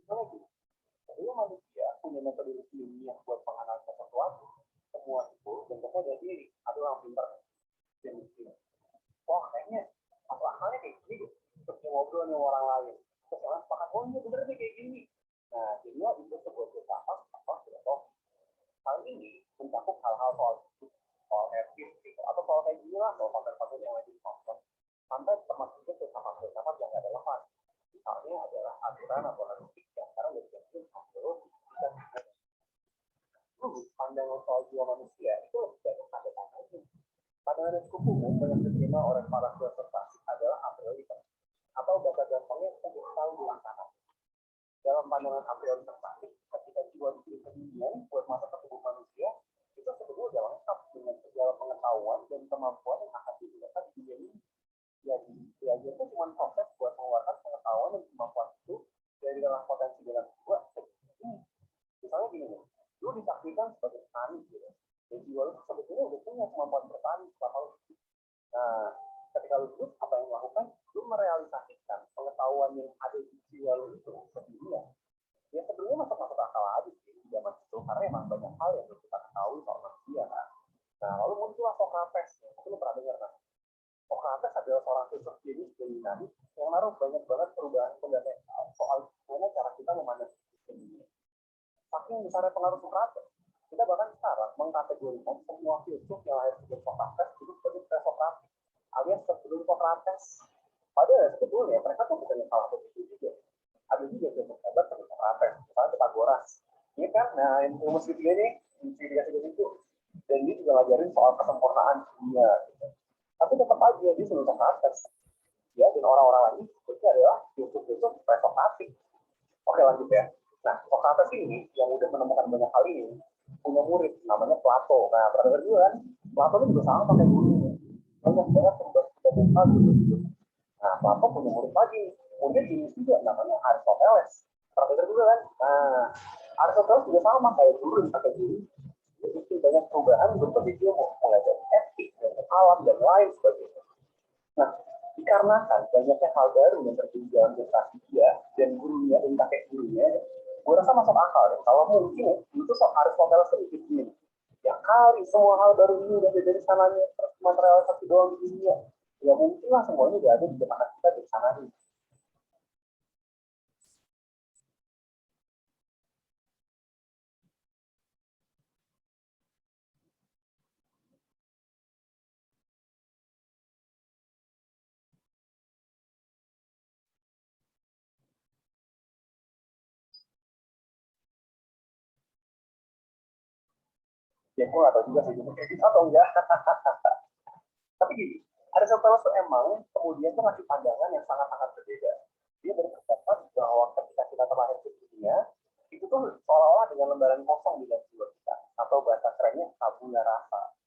Itu lagi. Sebelum manusia punya metode ilmiah buat menganalisa sesuatu, semua itu bentuknya dari diri atau orang pintar dan miskin. Wah kayaknya apa akalnya kayak gini terus ngobrol dengan orang lain terus orang sepakat oh iya bener nih kayak gini. Nah jadinya itu sebuah filsafat apa filosofi. Hal ini mencakup hal-hal soal etis gitu atau soal kayak gini lah soal konten-konten yang lagi ditonton sampai termasuk itu filsafat yang nggak relevan. Misalnya adalah aturan atau analitik yang sekarang udah diganti terus pandangan soal jiwa manusia itu banyak tanda tanya. Pandangan yang cukup umum yang diterima oleh para filsuf adalah a priori atau bahasa gampangnya untuk tahu di laksana. Dalam pandangan a priori ketika jiwa diberi keinginan buat masa pengetahuan dan kemampuan yang akan digunakan di dunia ini. Ya, belajar itu cuma proses buat mengeluarkan pengetahuan dan kemampuan itu dari dalam potensi dalam jiwa. Misalnya gini nih, lu ditakdirkan sebagai petani gitu. Dan jiwa lu sebetulnya udah punya kemampuan bertani selama lu. Nah, ketika lu terus apa yang melakukan, lu merealisasikan pengetahuan yang ada di jiwa lu itu ke dunia. Ya sebenarnya masuk akal aja sih di zaman itu, karena emang banyak hal yang kita ketahui soal manusia kan. Nah, lalu muncullah Socrates, mungkin lu pernah dengar kan? Socrates adalah seorang filsuf jenis dari Yunani yang naruh banyak banget perubahan fundamental soal gimana cara kita memandang dunia. Saking besarnya pengaruh Socrates, kita bahkan sekarang mengkategorikan semua filsuf yang lahir sebelum Socrates itu sebagai pre-Socrates alias sebelum Socrates. Padahal sebetulnya mereka tuh bukan yang salah satu itu juga. Ada juga filsuf hebat sebelum Socrates, misalnya Pythagoras. Ini kan, nah ilmu segitiga ini, segitiga itu, dan dia juga ngajarin soal kesempurnaan dunia. Gitu. Tapi tetap aja dia sebelum Socrates. Ya, dan orang-orang lain itu adalah filsuf-filsuf pre-Socrates. Oke, lanjut ya. Nah, Socrates ini yang udah menemukan banyak hal ini punya murid namanya Plato. Nah, pernah dengar juga kan? Plato itu juga sama pakai gurunya. Banyak banget pembahas gitu. Nah, Plato punya murid lagi. Kemudian ini juga namanya Aristoteles. Pernah dengar juga kan? Nah, Aristoteles juga sama kayak guru yang pakai guru. Dia bikin banyak perubahan berbagai ilmu, mulai dari etik, dari alam dan lain sebagainya. Nah, dikarenakan banyaknya hal baru yang terjadi dalam generasi dia dan gurunya dan kakek gurunya, gue rasa masuk akal deh. Kalau mungkin itu soal Aristoteles sedikit gini, ya kali semua hal baru ini udah ada di sananya, terus cuma realisasi doang di dunia. Ya mungkin lah semuanya udah ada di depan kita di sana nih. Ya gue gak tau juga sih kayak gitu atau enggak. Tapi gini, Aristoteles tuh emang kemudian tuh ngasih pandangan yang sangat-sangat berbeda. Dia berpendapat bahwa ketika kita terlahir di dunia, itu tuh seolah-olah dengan lembaran kosong di dalam jiwa kita, atau bahasa kerennya tabula rasa.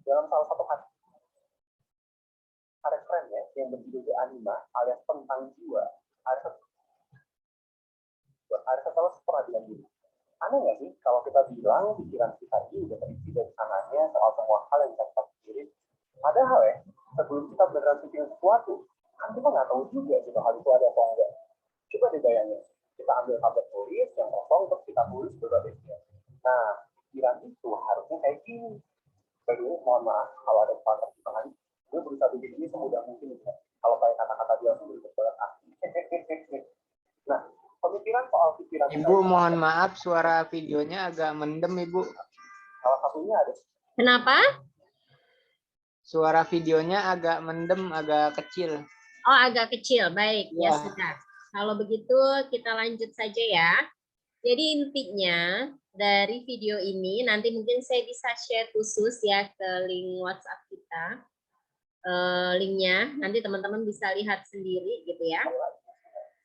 Dalam salah satu karya kerennya yang berjudul Anima alias tentang jiwa, Aristoteles pernah bilang gini, aneh nggak sih kalau kita bilang pikiran kita ini udah terisi dari sananya soal semua hal yang kita pikirin. Padahal ya, sebelum kita beneran pikirin sesuatu, kan kita nggak tahu juga gitu hal itu ada atau enggak. Coba dibayangin, kita ambil tablet tulis yang kosong terus kita tulis berbagai-bagai. Nah, pikiran itu harusnya kayak gini. Bagaimana, mohon maaf kalau ada kesalahan di tangan, gue berusaha bikin ini semudah mungkin ya. Kalau kayak kata-kata dia langsung berikut asli. Nah, pemikiran soal pikiran Ibu, mohon maaf suara videonya agak mendem, Ibu. Salah satunya ada. Kenapa? Suara videonya agak mendem, agak kecil. Oh, agak kecil. Baik, ya Ya. sudah. Kalau begitu kita lanjut saja ya. Jadi intinya dari video ini nanti mungkin saya bisa share khusus ya ke link WhatsApp kita. Linknya nanti teman-teman bisa lihat sendiri gitu ya.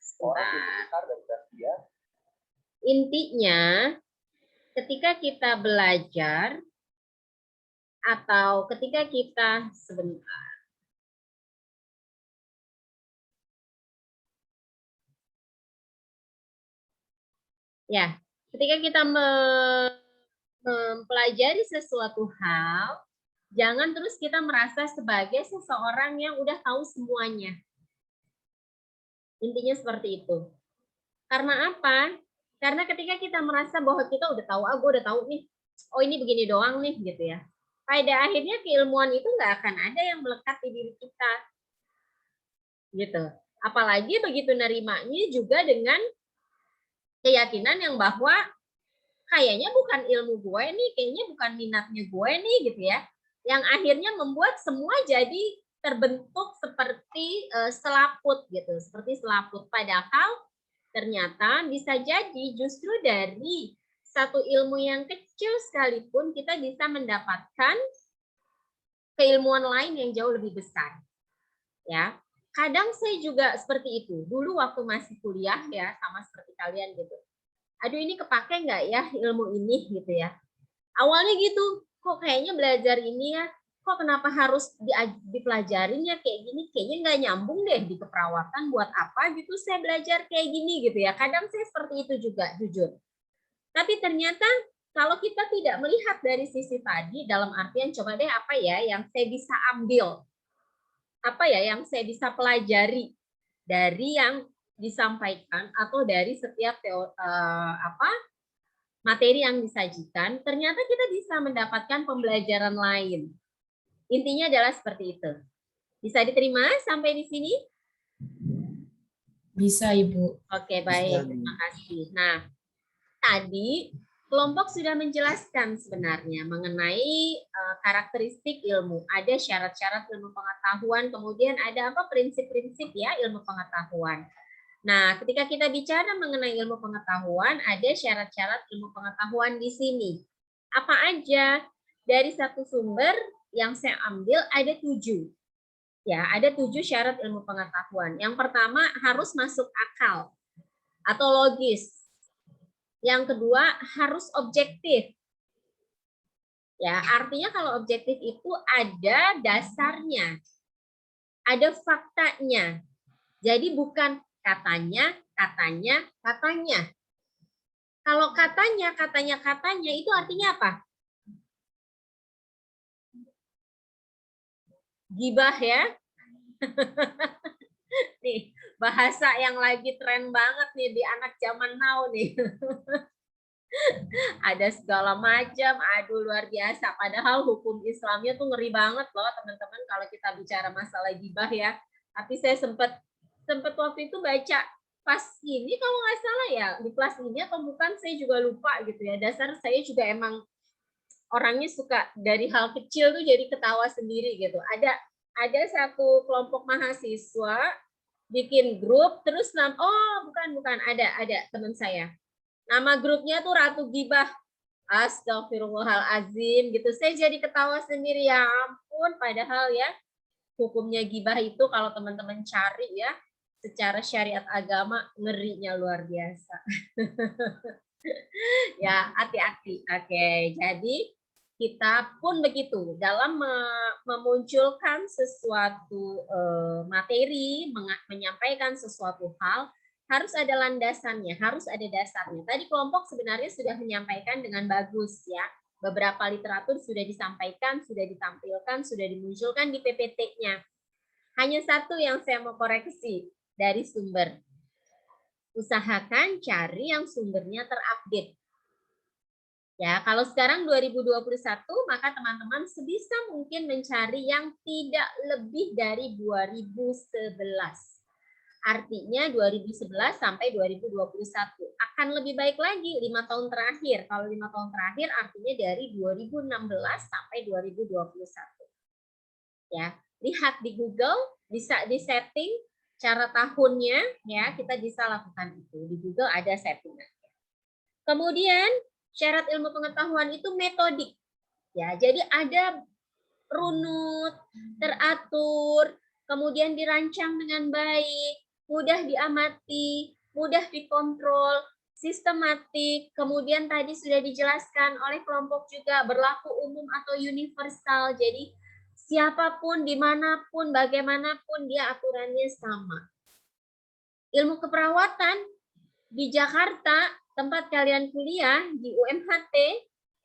Sebentar. Intinya ketika kita belajar atau ketika kita sebentar. Ya, ketika kita mempelajari sesuatu hal, jangan terus kita merasa sebagai seseorang yang udah tahu semuanya. Intinya seperti itu. Karena apa? Karena ketika kita merasa bahwa kita udah tahu, gue udah tahu nih, oh ini begini doang nih, gitu ya. Pada akhirnya keilmuan itu nggak akan ada yang melekat di diri kita. Gitu. Apalagi begitu nerimanya juga dengan keyakinan yang bahwa kayaknya bukan ilmu gue nih, kayaknya bukan minatnya gue nih gitu ya. Yang akhirnya membuat semua jadi terbentuk seperti selaput gitu, seperti selaput. Padahal ternyata bisa jadi justru dari satu ilmu yang kecil sekalipun kita bisa mendapatkan keilmuan lain yang jauh lebih besar. Ya. Kadang saya juga seperti itu. Dulu waktu masih kuliah ya, sama seperti kalian gitu. Aduh ini kepake nggak ya ilmu ini gitu ya. Awalnya gitu, kok kayaknya belajar ini ya kok kenapa harus dipelajarin ya kayak gini, kayaknya nggak nyambung deh di keperawatan, buat apa gitu saya belajar kayak gini gitu ya. Kadang saya seperti itu juga, jujur. Tapi ternyata kalau kita tidak melihat dari sisi tadi, dalam artian coba deh apa ya yang saya bisa ambil, apa ya yang saya bisa pelajari dari yang disampaikan atau dari setiap materi yang disajikan, ternyata kita bisa mendapatkan pembelajaran lain. Intinya adalah seperti itu. Bisa diterima sampai di sini? Bisa, Ibu. Oke, baik. Terima kasih. Nah, tadi kelompok sudah menjelaskan sebenarnya mengenai karakteristik ilmu. Ada syarat-syarat ilmu pengetahuan, kemudian ada apa prinsip-prinsip ya ilmu pengetahuan. Nah, ketika kita bicara mengenai ilmu pengetahuan, ada syarat-syarat ilmu pengetahuan di sini. Apa aja? Dari satu sumber yang saya ambil ada 7. Ya, ada 7 syarat ilmu pengetahuan. Yang pertama harus masuk akal atau logis. Yang kedua harus objektif. Ya, artinya kalau objektif itu ada dasarnya. Ada faktanya. Jadi bukan katanya. Kalau katanya itu artinya apa? Gibah ya. Nih, bahasa yang lagi tren banget nih di anak zaman now nih. Ada segala macam, aduh luar biasa. Padahal hukum Islamnya tuh ngeri banget loh teman-teman kalau kita bicara masalah gibah ya. Tapi saya sempat waktu itu baca pas ini kalau nggak salah ya, di kelas ini atau bukan saya juga lupa gitu ya. Dasar saya juga emang orangnya suka dari hal kecil tuh jadi ketawa sendiri gitu. Ada satu kelompok mahasiswa bikin grup terus bukan ada teman saya. Nama grupnya tuh Ratu Gibah. Astagfirullahalazim gitu. Saya jadi ketawa sendiri, ya ampun, padahal ya hukumnya gibah itu kalau teman-teman cari ya secara syariat agama ngerinya luar biasa. Ya, hati-hati. Oke, jadi kita pun begitu dalam memunculkan sesuatu materi, menyampaikan sesuatu hal, harus ada landasannya, harus ada dasarnya. Tadi kelompok sebenarnya sudah menyampaikan dengan bagus ya. Beberapa literatur sudah disampaikan, sudah ditampilkan, sudah dimunculkan di PPT-nya. Hanya satu yang saya mau koreksi dari sumber. Usahakan cari yang sumbernya terupdate. Ya, kalau sekarang 2021, maka teman-teman sebisa mungkin mencari yang tidak lebih dari 2011. Artinya 2011 sampai 2021. Akan lebih baik lagi 5 tahun terakhir. Kalau 5 tahun terakhir artinya dari 2016 sampai 2021. Ya, lihat di Google, bisa di-setting cara tahunnya, ya kita bisa lakukan itu. Di Google ada settingan. Kemudian syarat ilmu pengetahuan itu metodik. Ya, jadi ada runut, teratur, kemudian dirancang dengan baik, mudah diamati, mudah dikontrol, sistematik, kemudian tadi sudah dijelaskan oleh kelompok juga berlaku umum atau universal. Jadi siapapun, dimanapun, bagaimanapun dia aturannya sama. Ilmu keperawatan di Jakarta, tempat kalian kuliah, di UMHT,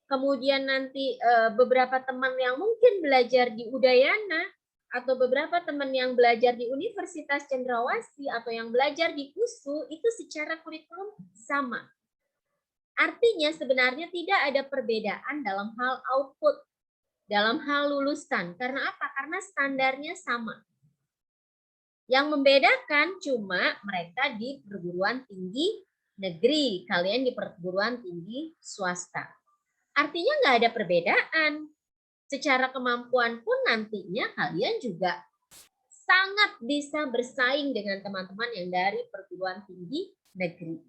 kemudian nanti beberapa teman yang mungkin belajar di Udayana, atau beberapa teman yang belajar di Universitas Cendrawasih, atau yang belajar di USU, itu secara kurikulum sama. Artinya sebenarnya tidak ada perbedaan dalam hal output, dalam hal lulusan. Karena apa? Karena standarnya sama. Yang membedakan cuma mereka di perguruan tinggi negeri, kalian di perguruan tinggi swasta. Artinya nggak ada perbedaan. Secara kemampuan pun nantinya kalian juga sangat bisa bersaing dengan teman-teman yang dari perguruan tinggi negeri.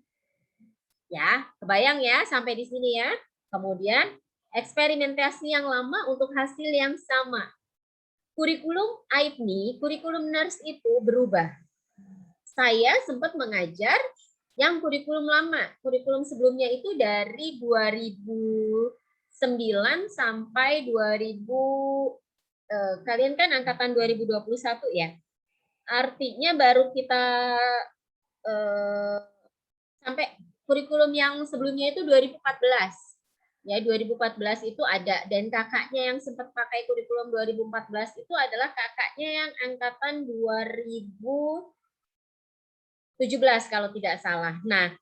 Ya, kebayang ya sampai di sini ya. Kemudian eksperimentasi yang lama untuk hasil yang sama. Kurikulum AIPNI, kurikulum nurse itu berubah. Saya sempat mengajar yang kurikulum lama. Kurikulum sebelumnya itu dari 2009 sampai 2000 kalian kan angkatan 2021 ya. Artinya baru kita sampai kurikulum yang sebelumnya itu 2014. Ya, 2014 itu ada, dan kakaknya yang sempat pakai kurikulum 2014 itu adalah kakaknya yang angkatan 2017 kalau tidak salah. Nah,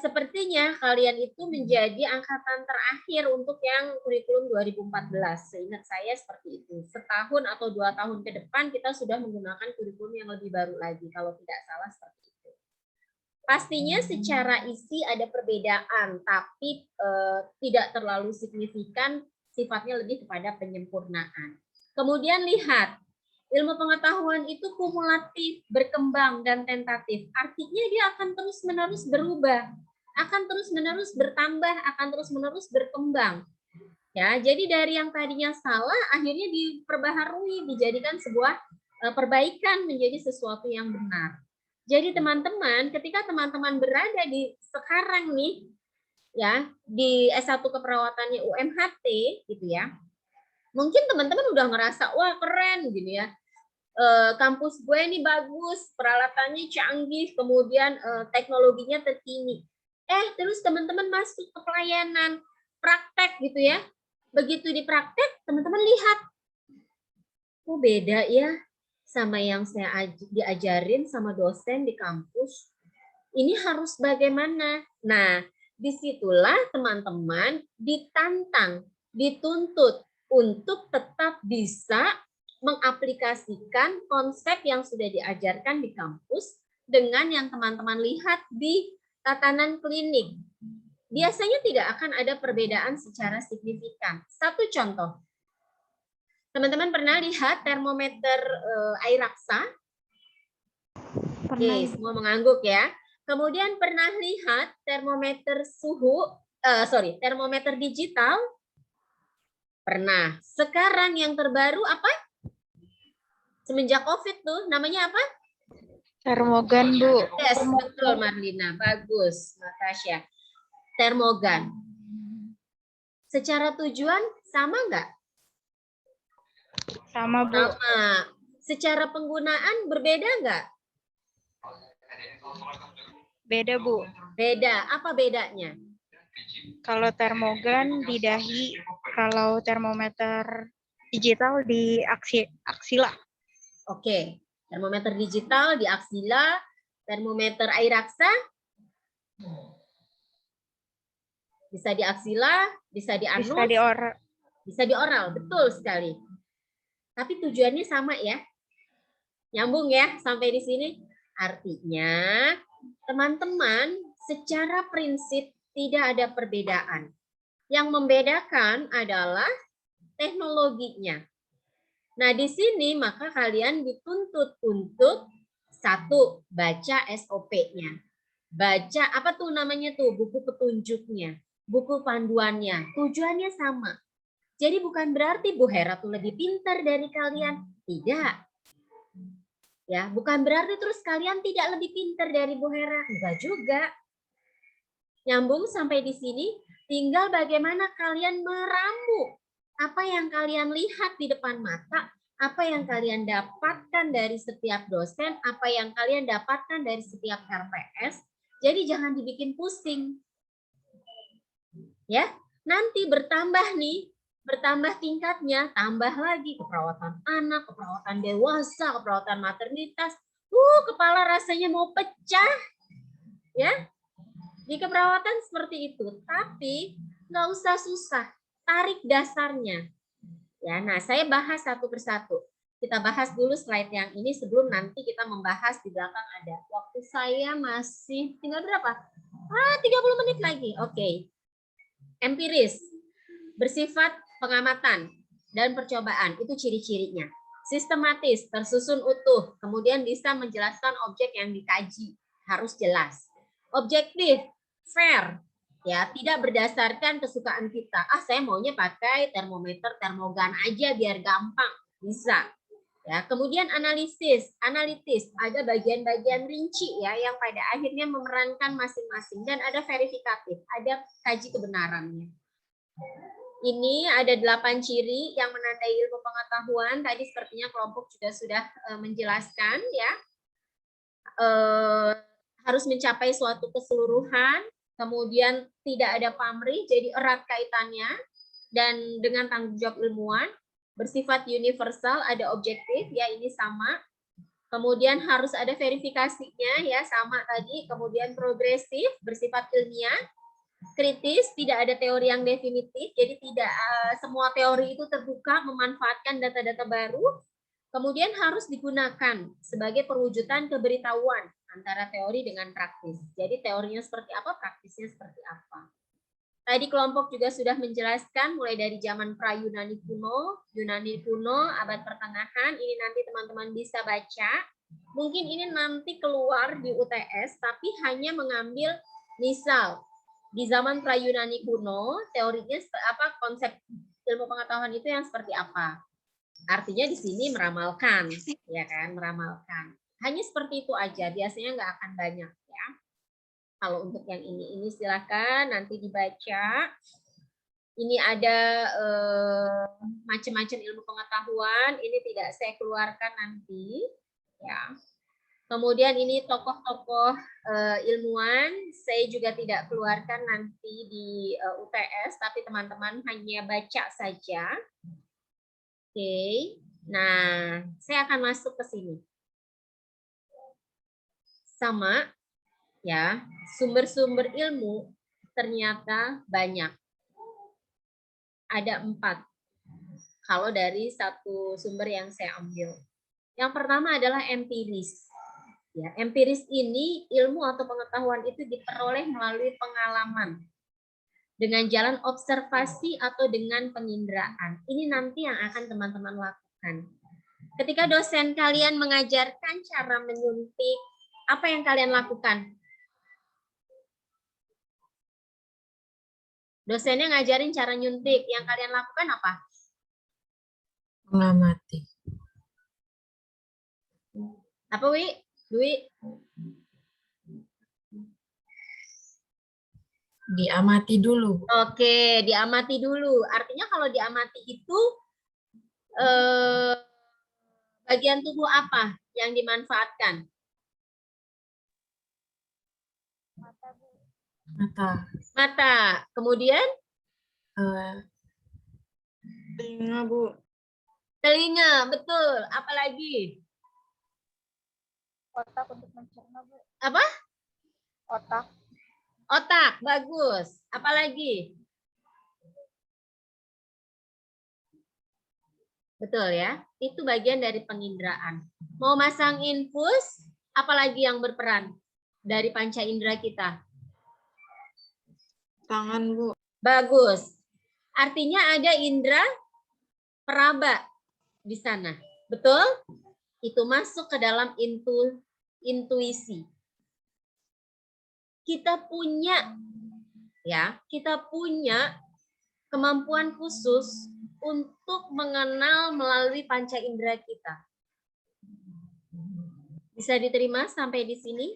sepertinya kalian itu menjadi angkatan terakhir untuk yang kurikulum 2014. Seingat saya seperti itu. Setahun atau 2 tahun ke depan kita sudah menggunakan kurikulum yang lebih baru lagi, kalau tidak salah seperti itu. Pastinya secara isi ada perbedaan, tapi tidak terlalu signifikan, sifatnya lebih kepada penyempurnaan. Kemudian lihat, ilmu pengetahuan itu kumulatif, berkembang, dan tentatif. Artinya dia akan terus-menerus berubah, akan terus-menerus bertambah, akan terus-menerus berkembang. Ya, jadi dari yang tadinya salah, akhirnya diperbaharui, dijadikan sebuah perbaikan menjadi sesuatu yang benar. Jadi teman-teman, ketika teman-teman berada di sekarang nih, ya di S1 keperawatannya UMHT, gitu ya, mungkin teman-teman udah ngerasa wah keren, gitu ya. Kampus gue ini bagus, peralatannya canggih, kemudian teknologinya terkini. Terus teman-teman masuk ke pelayanan praktek, gitu ya. Begitu di praktek, teman-teman lihat, oh beda ya sama yang saya diajarin sama dosen di kampus. Ini harus bagaimana? Nah, disitulah teman-teman ditantang, dituntut untuk tetap bisa mengaplikasikan konsep yang sudah diajarkan di kampus dengan yang teman-teman lihat di tatanan klinik. Biasanya tidak akan ada perbedaan secara signifikan. Satu contoh. Teman-teman pernah lihat termometer air raksa? Oke, semua mengangguk ya. Kemudian pernah lihat termometer termometer digital? Pernah. Sekarang yang terbaru apa? Semenjak COVID tuh, namanya apa? Termogan, Bu. Yes, betul Marlina. Bagus, Natasha. Termogan. Secara tujuan sama nggak? Sama, Bu. Sama. Secara penggunaan berbeda nggak? Beda, Bu. Beda. Apa bedanya? Kalau termogan di dahi, kalau termometer digital di aksila. Oke. Termometer digital di aksila, termometer air raksa bisa di aksila, bisa di anus, bisa di oral. Betul sekali. Tapi tujuannya sama ya. Nyambung ya sampai di sini. Artinya teman-teman secara prinsip tidak ada perbedaan. Yang membedakan adalah teknologinya. Nah, di sini maka kalian dituntut untuk satu, baca SOP-nya. Baca apa tuh namanya tuh? Buku petunjuknya, buku panduannya. Tujuannya sama. Jadi bukan berarti Bu Hera tuh lebih pintar dari kalian. Tidak. Ya, bukan berarti terus kalian tidak lebih pintar dari Bu Hera. Enggak juga. Nyambung sampai di sini, tinggal bagaimana kalian meramu apa yang kalian lihat di depan mata, apa yang kalian dapatkan dari setiap dosen, apa yang kalian dapatkan dari setiap RPS. Jadi jangan dibikin pusing. Ya, nanti bertambah nih. Bertambah tingkatnya, tambah lagi keperawatan anak, keperawatan dewasa, keperawatan maternitas. Kepala rasanya mau pecah. Ya, di keperawatan seperti itu. Tapi nggak usah susah, tarik dasarnya. Ya, nah saya bahas satu persatu. Kita bahas dulu slide yang ini sebelum nanti kita membahas di belakang ada. Waktu saya masih tinggal berapa? 30 menit lagi. Oke. Empiris. Bersifat pengamatan dan percobaan, itu ciri-cirinya. Sistematis, tersusun utuh, kemudian bisa menjelaskan objek yang dikaji, harus jelas. Objektif, fair, ya, tidak berdasarkan kesukaan kita. Saya maunya pakai termometer termogan aja biar gampang, bisa. Ya, kemudian analitis, ada bagian-bagian rinci ya yang pada akhirnya memerankan masing-masing, dan ada verifikatif, ada kaji kebenarannya. Ini ada 8 ciri yang menandakan menguasai ilmu pengetahuan, tadi sepertinya kelompok juga sudah menjelaskan ya, harus mencapai suatu keseluruhan, kemudian tidak ada pamrih, jadi erat kaitannya, dan dengan tanggung jawab ilmuwan, bersifat universal, ada objektif, ya ini sama, kemudian harus ada verifikasinya, ya sama tadi, kemudian progresif, bersifat ilmiah, kritis, tidak ada teori yang definitif, jadi tidak semua teori itu terbuka memanfaatkan data-data baru, kemudian harus digunakan sebagai perwujudan keberitahuan antara teori dengan praktis. Jadi teorinya seperti apa, praktisnya seperti apa. Tadi kelompok juga sudah menjelaskan mulai dari zaman pra-Yunani kuno, abad pertengahan, ini nanti teman-teman bisa baca. Mungkin ini nanti keluar di UTS, tapi hanya mengambil misal, di zaman pra-Yunani kuno, teorinya apa, konsep ilmu pengetahuan itu yang seperti apa. Artinya di sini meramalkan, ya kan, meramalkan. Hanya seperti itu aja, biasanya nggak akan banyak ya. Kalau untuk yang ini silakan nanti dibaca. Ini ada macam-macam ilmu pengetahuan, ini tidak saya keluarkan nanti, ya. Kemudian ini tokoh-tokoh ilmuwan, saya juga tidak keluarkan nanti di UTS, tapi teman-teman hanya baca saja. Oke, nah saya akan masuk ke sini. Sama, ya, sumber-sumber ilmu ternyata banyak. Ada 4. Kalau dari satu sumber yang saya ambil. Yang pertama adalah empiris. Ya, empiris ini ilmu atau pengetahuan itu diperoleh melalui pengalaman. Dengan jalan observasi atau dengan penginderaan. Ini nanti yang akan teman-teman lakukan. Ketika dosen kalian mengajarkan cara menyuntik, apa yang kalian lakukan? Dosennya ngajarin cara nyuntik, yang kalian lakukan apa? Mengamati. Apa, Wi? Dwi? Diamati dulu. Oke, diamati dulu. Artinya kalau diamati itu bagian tubuh apa yang dimanfaatkan? Mata. Mata. Kemudian? Telinga, Bu. Telinga, betul. Apalagi? Otak untuk mencerna, Bu. Apa? Otak. Otak, bagus. Apalagi? Betul ya. Itu bagian dari penginderaan. Mau masang infus, apalagi yang berperan dari panca indera kita? Tangan, Bu. Bagus. Artinya ada indera peraba di sana. Betul? Itu masuk ke dalam intuisi. Kita punya kemampuan khusus untuk mengenal melalui panca indera kita. Bisa diterima sampai di sini?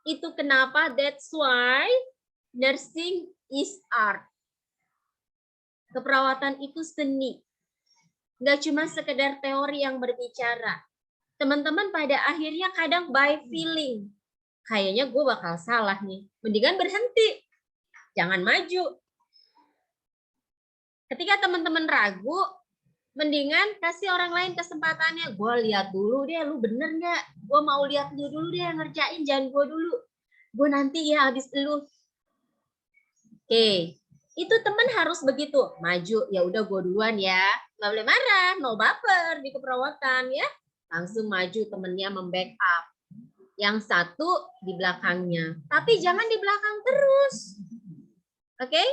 Itu kenapa that's why nursing is art. Keperawatan itu seni. Nggak cuma sekedar teori yang berbicara. Teman-teman pada akhirnya kadang by feeling. Kayaknya gue bakal salah nih. Mendingan berhenti. Jangan maju. Ketika teman-teman ragu, mendingan kasih orang lain kesempatannya. Gue lihat dulu deh, lu bener nggak? Gue mau lihat lu dulu deh, ngerjain, jangan gue dulu. Gue nanti ya habis lu. Oke, itu teman harus begitu. Maju, ya udah gue duluan ya. Nggak boleh marah, no baper di keperawatan ya. Langsung maju, temennya membackup. Yang satu di belakangnya. Tapi jangan di belakang terus. Oke?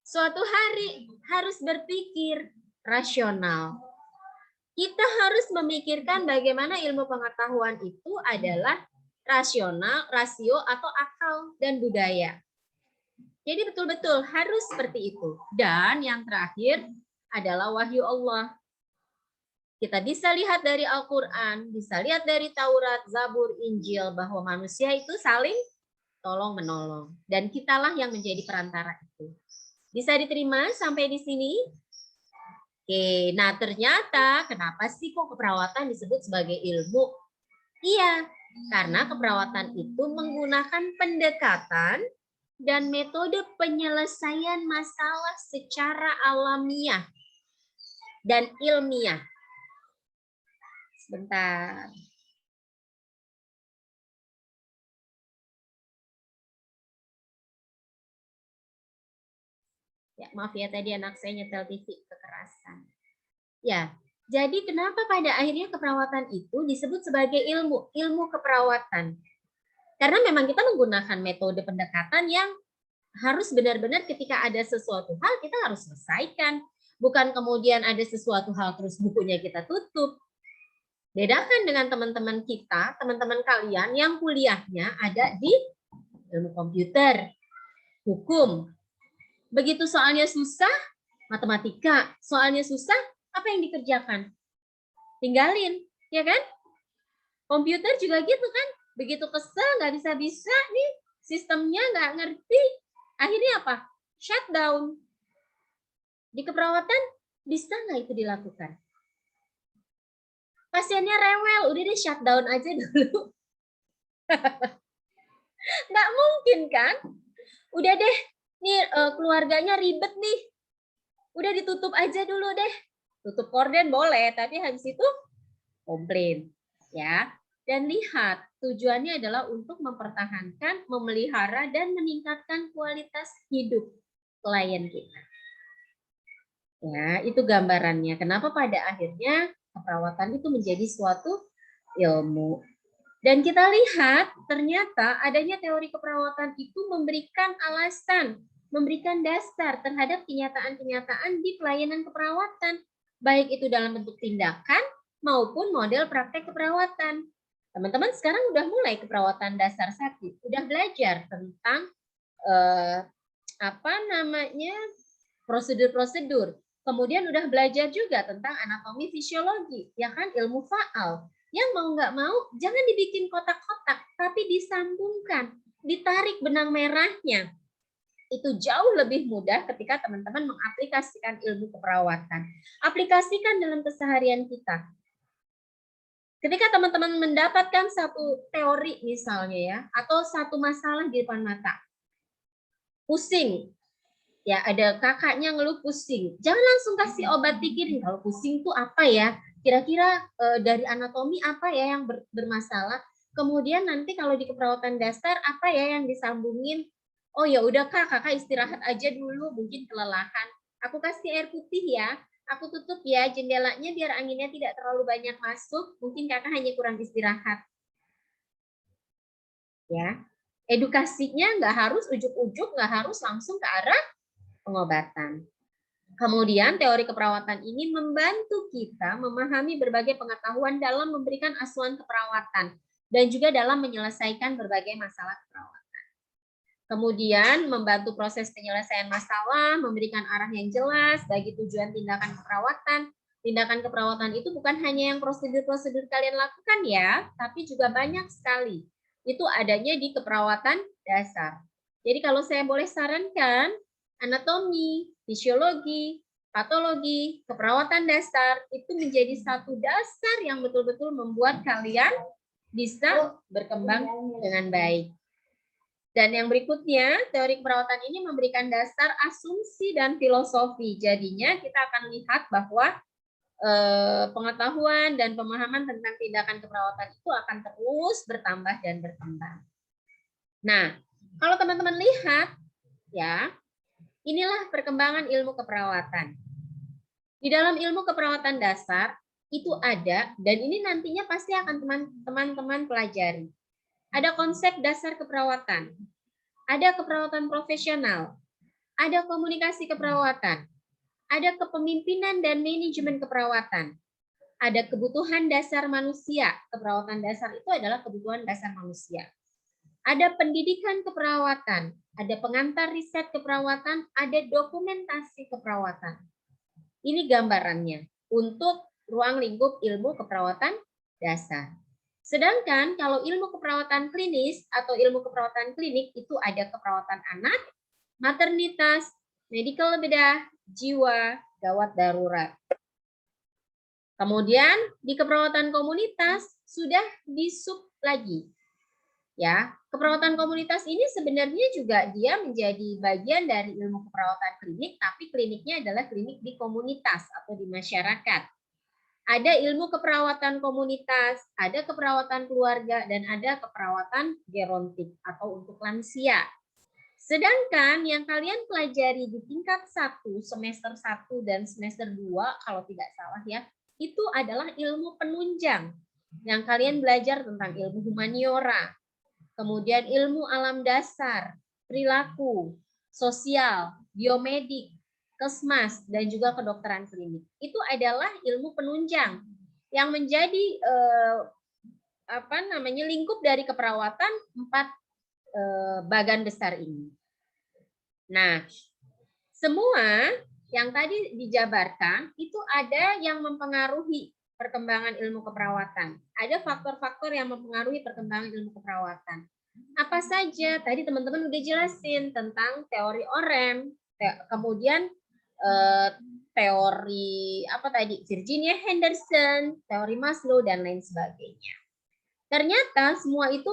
Suatu hari harus berpikir rasional. Kita harus memikirkan bagaimana ilmu pengetahuan itu adalah rasional, rasio, atau akal dan budaya. Jadi betul-betul harus seperti itu. Dan yang terakhir adalah wahyu Allah. Kita bisa lihat dari Al-Quran, bisa lihat dari Taurat, Zabur, Injil, bahwa manusia itu saling tolong-menolong. Dan kitalah yang menjadi perantara itu. Bisa diterima sampai di sini? Oke, nah ternyata kenapa sih kok keperawatan disebut sebagai ilmu? Iya, karena keperawatan itu menggunakan pendekatan dan metode penyelesaian masalah secara alamiah dan ilmiah. Sebentar. Ya, maaf ya tadi anak saya nyetel TV kekerasan. Ya, jadi kenapa pada akhirnya keperawatan itu disebut sebagai ilmu keperawatan? Karena memang kita menggunakan metode pendekatan yang harus benar-benar ketika ada sesuatu hal kita harus selesaikan. Bukan kemudian ada sesuatu hal terus bukunya kita tutup. Bedakan dengan teman-teman kita, teman-teman kalian yang kuliahnya ada di ilmu komputer, hukum. Begitu soalnya susah, matematika, soalnya susah, apa yang dikerjakan? Tinggalin, ya kan? Komputer juga gitu kan? Begitu kesel, nggak bisa-bisa nih, sistemnya nggak ngerti. Akhirnya apa? Shutdown. Di keperawatan, bisa nggak itu dilakukan? Pasiennya rewel, udah deh shutdown aja dulu. Nggak mungkin kan? Udah deh, nih keluarganya ribet nih. Udah ditutup aja dulu deh. Tutup korden boleh, tapi habis itu komplain. Ya. Dan lihat, tujuannya adalah untuk mempertahankan, memelihara, dan meningkatkan kualitas hidup klien kita. Ya, itu gambarannya. Kenapa pada akhirnya keperawatan itu menjadi suatu ilmu. Dan kita lihat ternyata adanya teori keperawatan itu memberikan alasan, memberikan dasar terhadap kenyataan-kenyataan di pelayanan keperawatan, baik itu dalam bentuk tindakan maupun model praktek keperawatan. Teman-teman sekarang udah mulai keperawatan dasar sakit, udah belajar tentang prosedur-prosedur. Kemudian udah belajar juga tentang anatomi fisiologi, ya kan, ilmu faal. Yang mau nggak mau, jangan dibikin kotak-kotak, tapi disambungkan, ditarik benang merahnya. Itu jauh lebih mudah ketika teman-teman mengaplikasikan ilmu keperawatan. Aplikasikan dalam keseharian kita. Ketika teman-teman mendapatkan satu teori misalnya ya, atau satu masalah di depan mata, pusing, ya ada kakaknya ngeluh pusing, jangan langsung kasih obat pikirin kalau pusing itu apa ya, kira-kira dari anatomi apa ya yang bermasalah. Kemudian nanti kalau di keperawatan dasar apa ya yang disambungin. Oh ya udah kakak istirahat aja dulu, mungkin kelelahan. Aku kasih air putih ya, aku tutup ya jendelanya biar anginnya tidak terlalu banyak masuk. Mungkin kakak hanya kurang istirahat. Ya, edukasinya nggak harus ujuk-ujuk, nggak harus langsung ke arah pengobatan. Kemudian teori keperawatan ini membantu kita memahami berbagai pengetahuan dalam memberikan asuhan keperawatan dan juga dalam menyelesaikan berbagai masalah keperawatan. Kemudian membantu proses penyelesaian masalah, memberikan arah yang jelas bagi tujuan tindakan keperawatan. Tindakan keperawatan itu bukan hanya yang prosedur-prosedur kalian lakukan ya, tapi juga banyak sekali. Itu adanya di keperawatan dasar. Jadi kalau saya boleh sarankan, anatomi, fisiologi, patologi, keperawatan dasar itu menjadi satu dasar yang betul-betul membuat kalian bisa berkembang dengan baik. Dan yang berikutnya, teori keperawatan ini memberikan dasar asumsi dan filosofi. Jadinya kita akan lihat bahwa pengetahuan dan pemahaman tentang tindakan keperawatan itu akan terus bertambah dan berkembang. Nah, kalau teman-teman lihat, ya, inilah perkembangan ilmu keperawatan. Di dalam ilmu keperawatan dasar, itu ada, dan ini nantinya pasti akan teman-teman pelajari. Ada konsep dasar keperawatan, ada keperawatan profesional, ada komunikasi keperawatan, ada kepemimpinan dan manajemen keperawatan, ada kebutuhan dasar manusia. Keperawatan dasar itu adalah kebutuhan dasar manusia. Ada pendidikan keperawatan, ada pengantar riset keperawatan, ada dokumentasi keperawatan. Ini gambarannya untuk ruang lingkup ilmu keperawatan dasar. Sedangkan kalau ilmu keperawatan klinis atau ilmu keperawatan klinik itu ada keperawatan anak, maternitas, medical bedah, jiwa, gawat darurat. Kemudian di keperawatan komunitas sudah di-sub lagi. Ya, keperawatan komunitas ini sebenarnya juga dia menjadi bagian dari ilmu keperawatan klinik, tapi kliniknya adalah klinik di komunitas atau di masyarakat. Ada ilmu keperawatan komunitas, ada keperawatan keluarga, dan ada keperawatan gerontik atau untuk lansia. Sedangkan yang kalian pelajari di tingkat 1, semester 1 dan semester 2, kalau tidak salah ya, itu adalah ilmu penunjang. Yang kalian belajar tentang ilmu humaniora, kemudian ilmu alam dasar, perilaku, sosial, biomedik, kesmas, dan juga kedokteran klinik. Itu adalah ilmu penunjang yang menjadi lingkup dari keperawatan 4 bagan besar ini. Nah, semua yang tadi dijabarkan itu ada yang mempengaruhi perkembangan ilmu keperawatan. Ada faktor-faktor yang mempengaruhi perkembangan ilmu keperawatan. Apa saja? Tadi teman-teman udah jelasin tentang teori Orem, kemudian teori Virginia Henderson, teori Maslow, dan lain sebagainya. Ternyata semua itu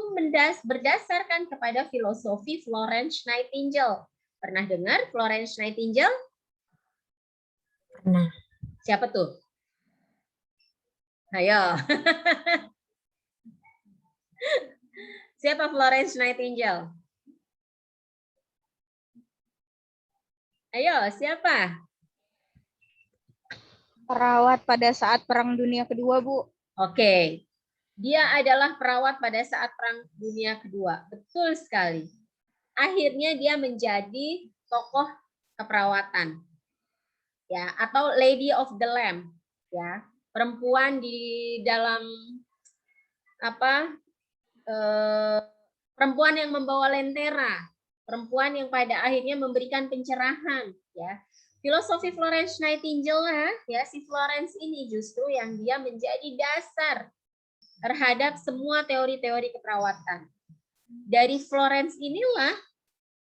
berdasarkan kepada filosofi Florence Nightingale. Pernah dengar Florence Nightingale? Pernah. Siapa tuh? Ayo. Siapa Florence Nightingale? Ayo, siapa? Perawat pada saat Perang Dunia Kedua, Bu. Oke. Dia adalah perawat pada saat Perang Dunia Kedua. Betul sekali. Akhirnya dia menjadi tokoh keperawatan. Ya, atau Lady of the Lamb, ya. Perempuan di dalam perempuan yang membawa lentera, perempuan yang pada akhirnya memberikan pencerahan, ya. Filosofi Florence Nightingale, ya, si Florence ini justru yang dia menjadi dasar terhadap semua teori-teori keperawatan. Dari Florence inilah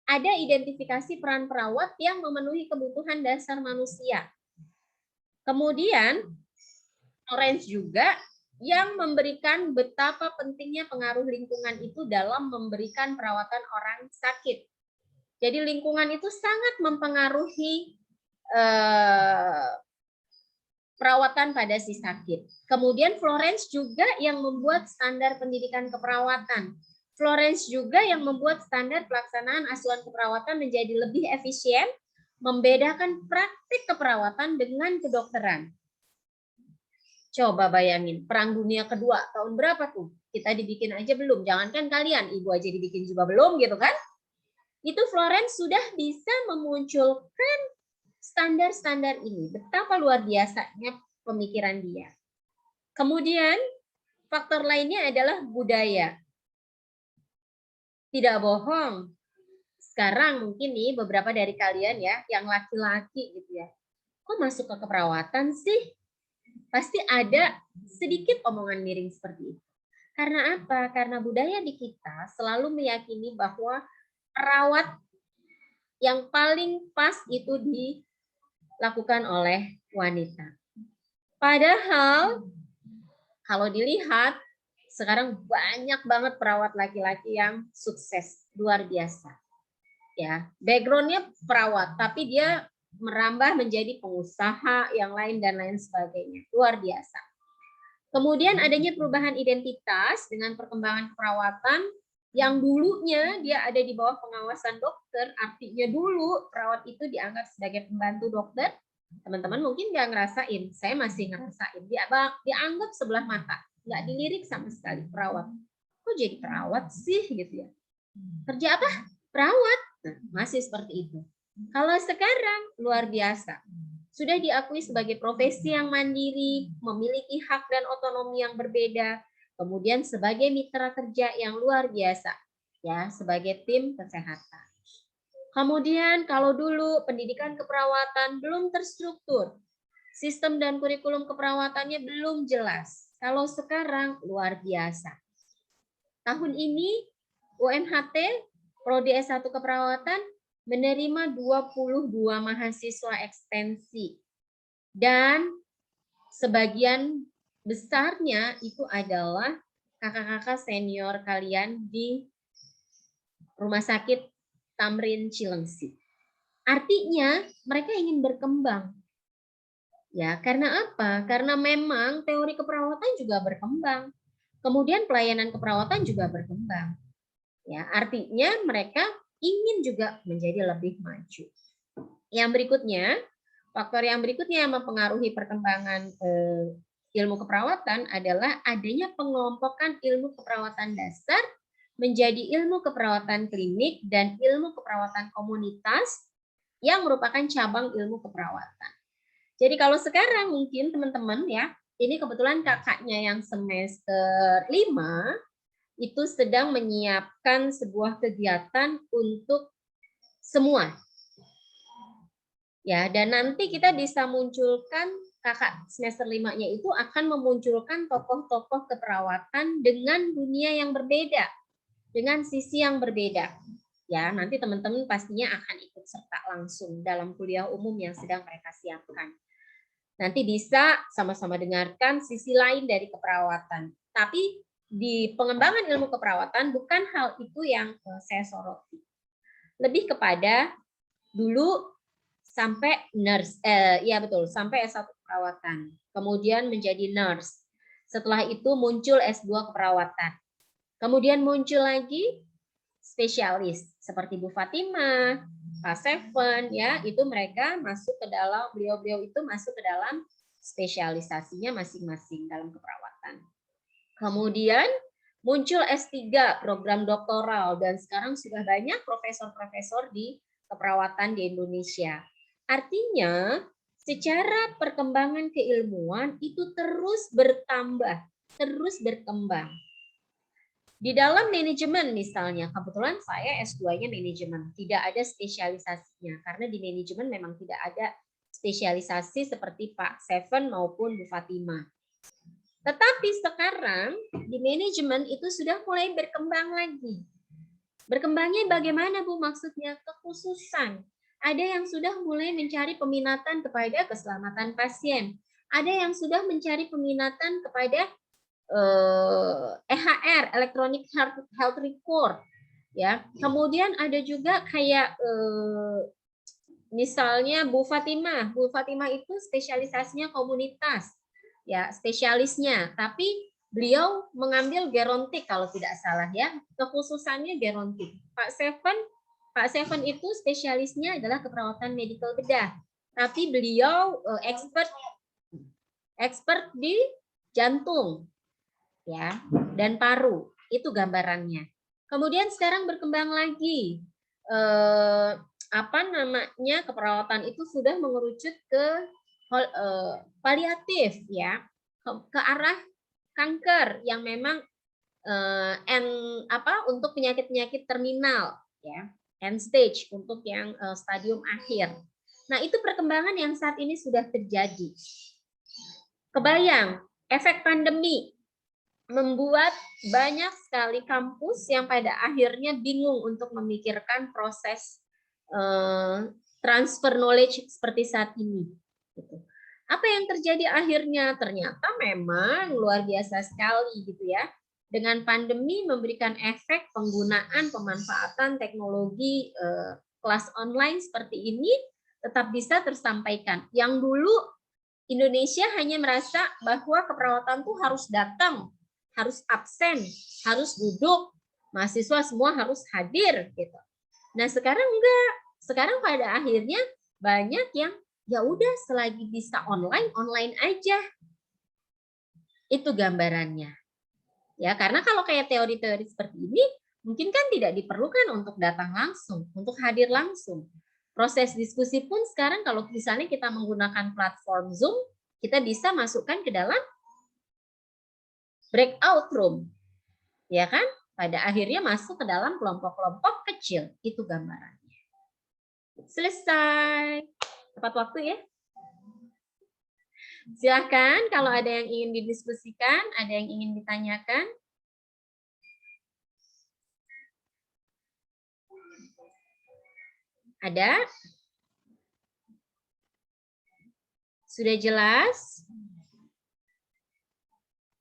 ada identifikasi peran perawat yang memenuhi kebutuhan dasar manusia. Kemudian Florence juga yang memberikan betapa pentingnya pengaruh lingkungan itu dalam memberikan perawatan orang sakit. Jadi lingkungan itu sangat mempengaruhi perawatan pada si sakit. Kemudian Florence juga yang membuat standar pendidikan keperawatan. Florence juga yang membuat standar pelaksanaan asuhan keperawatan menjadi lebih efisien, membedakan praktik keperawatan dengan kedokteran. Coba bayangin, Perang Dunia Kedua tahun berapa tuh? Kita dibikin aja belum, jangankan kalian, ibu aja dibikin juga belum gitu kan? Itu Florence sudah bisa memunculkan standar-standar ini. Betapa luar biasanya pemikiran dia. Kemudian faktor lainnya adalah budaya. Tidak bohong. Sekarang mungkin nih beberapa dari kalian ya, yang laki-laki gitu ya. Kok masuk ke keperawatan sih? Pasti ada sedikit omongan miring seperti itu. Karena apa? Karena budaya di kita selalu meyakini bahwa perawat yang paling pas itu dilakukan oleh wanita. Padahal kalau dilihat sekarang banyak banget perawat laki-laki yang sukses, luar biasa. Ya, background-nya perawat, tapi dia merambah menjadi pengusaha yang lain dan lain sebagainya. Luar biasa. Kemudian adanya perubahan identitas dengan perkembangan keperawatan yang dulunya dia ada di bawah pengawasan dokter, artinya dulu perawat itu dianggap sebagai pembantu dokter. Teman-teman mungkin nggak ngerasain, saya masih ngerasain. Dianggap sebelah mata, nggak dilirik sama sekali perawat. Kok jadi perawat sih gitu ya? Kerja apa? Perawat. Nah, masih seperti itu. Kalau sekarang luar biasa. Sudah diakui sebagai profesi yang mandiri, memiliki hak dan otonomi yang berbeda, kemudian sebagai mitra kerja yang luar biasa, ya, sebagai tim kesehatan. Kemudian kalau dulu pendidikan keperawatan belum terstruktur, sistem dan kurikulum keperawatannya belum jelas. Kalau sekarang luar biasa. Tahun ini UMHT Prodi S1 Keperawatan menerima 22 mahasiswa ekstensi dan sebagian besarnya itu adalah kakak-kakak senior kalian di Rumah Sakit Tamrin Cilengsi. Artinya mereka ingin berkembang. Ya, karena apa? Karena memang teori keperawatan juga berkembang. Kemudian pelayanan keperawatan juga berkembang. Ya, artinya mereka ingin juga menjadi lebih maju. Yang berikutnya, faktor yang berikutnya yang mempengaruhi perkembangan ilmu keperawatan adalah adanya pengelompokan ilmu keperawatan dasar menjadi ilmu keperawatan klinik dan ilmu keperawatan komunitas yang merupakan cabang ilmu keperawatan. Jadi kalau sekarang mungkin teman-teman ya, ini kebetulan kakaknya yang semester 5 itu sedang menyiapkan sebuah kegiatan untuk semua. Ya, dan nanti kita bisa munculkan kakak semester 5-nya itu akan memunculkan tokoh-tokoh keperawatan dengan dunia yang berbeda, dengan sisi yang berbeda. Ya, nanti teman-teman pastinya akan ikut serta langsung dalam kuliah umum yang sedang mereka siapkan. Nanti bisa sama-sama dengarkan sisi lain dari keperawatan. Tapi di pengembangan ilmu keperawatan bukan hal itu yang saya soroti. Lebih kepada dulu sampai nurse, ya betul, sampai S1 keperawatan. Kemudian menjadi nurse. Setelah itu muncul S2 keperawatan. Kemudian muncul lagi spesialis seperti Bu Fatimah, Pak Seven, ya itu mereka masuk ke dalam, beliau-beliau itu masuk ke dalam spesialisasinya masing-masing dalam keperawatan. Kemudian muncul S3 program doktoral dan sekarang sudah banyak profesor-profesor di keperawatan di Indonesia. Artinya secara perkembangan keilmuan itu terus bertambah, terus berkembang. Di dalam manajemen misalnya, kebetulan saya S2-nya manajemen, tidak ada spesialisasinya karena di manajemen memang tidak ada spesialisasi seperti Pak Seven maupun Bu Fatimah. Tetapi sekarang di manajemen itu sudah mulai berkembang lagi. Berkembangnya bagaimana Bu maksudnya? Kekhususan. Ada yang sudah mulai mencari peminatan kepada keselamatan pasien. Ada yang sudah mencari peminatan kepada EHR, Electronic Health Record, ya. Kemudian ada juga kayak misalnya Bu Fatimah itu spesialisasinya komunitas, ya spesialisnya. Tapi beliau mengambil gerontik kalau tidak salah ya, kekhususannya gerontik. Pak Seven itu spesialisnya adalah keperawatan medical bedah, tapi beliau expert di jantung. Ya, dan paru, itu gambarannya. Kemudian sekarang berkembang lagi, keperawatan itu sudah mengerucut ke paliatif, ya, ke arah kanker yang memang untuk penyakit-penyakit terminal, ya, end stage untuk yang stadium akhir. Nah, itu perkembangan yang saat ini sudah terjadi. Kebayang efek pandemi membuat banyak sekali kampus yang pada akhirnya bingung untuk memikirkan proses transfer knowledge seperti saat ini. Apa yang terjadi akhirnya? Ternyata memang luar biasa sekali gitu ya. Dengan pandemi memberikan efek penggunaan pemanfaatan teknologi kelas online seperti ini tetap bisa tersampaikan. Yang dulu Indonesia hanya merasa bahwa keperawatan tuh harus datang, harus absen, harus duduk, mahasiswa semua harus hadir gitu. Nah, sekarang enggak. Sekarang pada akhirnya banyak yang ya udah selagi bisa online aja. Itu gambarannya. Ya, karena kalau kayak teori-teori seperti ini mungkin kan tidak diperlukan untuk datang langsung, untuk hadir langsung. Proses diskusi pun sekarang kalau misalnya kita menggunakan platform Zoom, kita bisa masukkan ke dalam breakout room, ya kan? Pada akhirnya masuk ke dalam kelompok-kelompok kecil. Itu gambarannya. Selesai. Tepat waktu ya. Silahkan kalau ada yang ingin didiskusikan, ada yang ingin ditanyakan. Ada? Sudah jelas?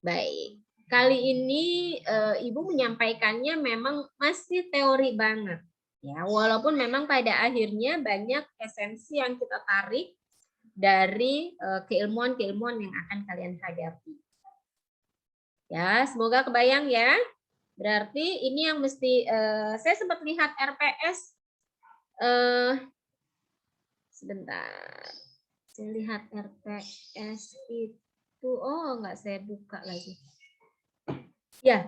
Baik. Kali ini Ibu menyampaikannya memang masih teori banget. Ya, walaupun memang pada akhirnya banyak esensi yang kita tarik dari keilmuan-keilmuan yang akan kalian hadapi. Ya, semoga kebayang ya. Berarti ini yang mesti saya sempat lihat RPS sebentar. Saya lihat RPS itu enggak saya buka lagi. Ya,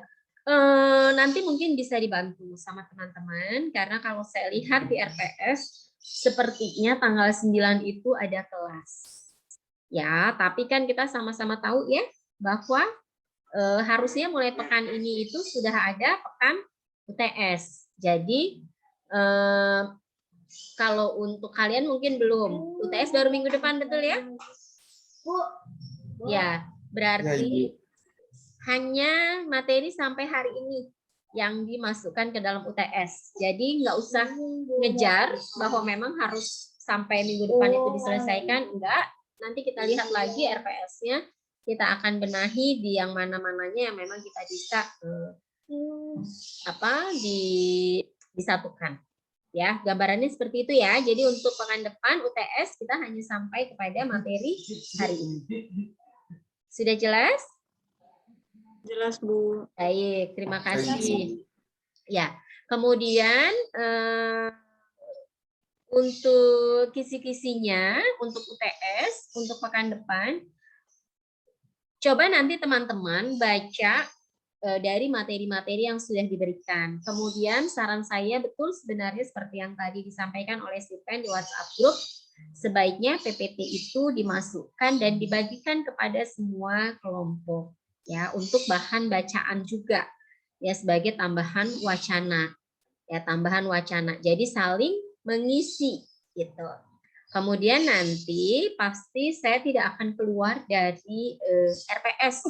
nanti mungkin bisa dibantu sama teman-teman karena kalau saya lihat di RPS sepertinya tanggal 9 itu ada kelas. Ya, tapi kan kita sama-sama tahu ya bahwa harusnya mulai pekan ini itu sudah ada pekan UTS. Jadi kalau untuk kalian mungkin belum. UTS baru minggu depan, betul ya? Bu. Ya, berarti hanya materi sampai hari ini yang dimasukkan ke dalam UTS. Jadi nggak usah ngejar bahwa memang harus sampai minggu depan itu diselesaikan. Enggak. Nanti kita lihat lagi RPS-nya. Kita akan benahi di yang mana-mananya yang memang kita bisa disatukan. Ya, gambarannya seperti itu ya. Jadi untuk pekan depan UTS kita hanya sampai kepada materi hari ini. Sudah jelas? Jelas, Bu. Baik, terima kasih. Ya, kemudian untuk kisi-kisinya, untuk UTS, untuk pekan depan, coba nanti teman-teman baca dari materi-materi yang sudah diberikan. Kemudian saran saya betul sebenarnya seperti yang tadi disampaikan oleh Stephen di WhatsApp group, sebaiknya PPT itu dimasukkan dan dibagikan kepada semua kelompok ya untuk bahan bacaan juga ya sebagai tambahan wacana. Ya, tambahan wacana. Jadi saling mengisi gitu. Kemudian nanti pasti saya tidak akan keluar dari RPS.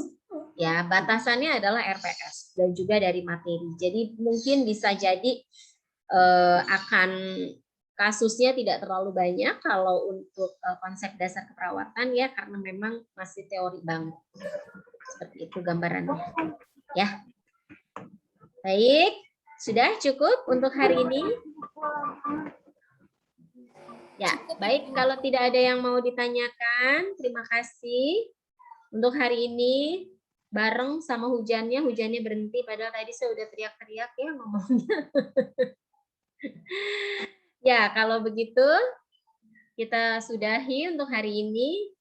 Ya, batasannya adalah RPS dan juga dari materi. Jadi mungkin bisa jadi akan kasusnya tidak terlalu banyak kalau untuk konsep dasar keperawatan ya karena memang masih teori banget. Seperti itu gambarannya. Ya. Baik, sudah cukup untuk hari ini? Ya, baik. Kalau tidak ada yang mau ditanyakan, terima kasih. Untuk hari ini, bareng sama hujannya berhenti. Padahal tadi saya udah teriak-teriak ya ngomongnya. Ya, kalau begitu, kita sudahi untuk hari ini.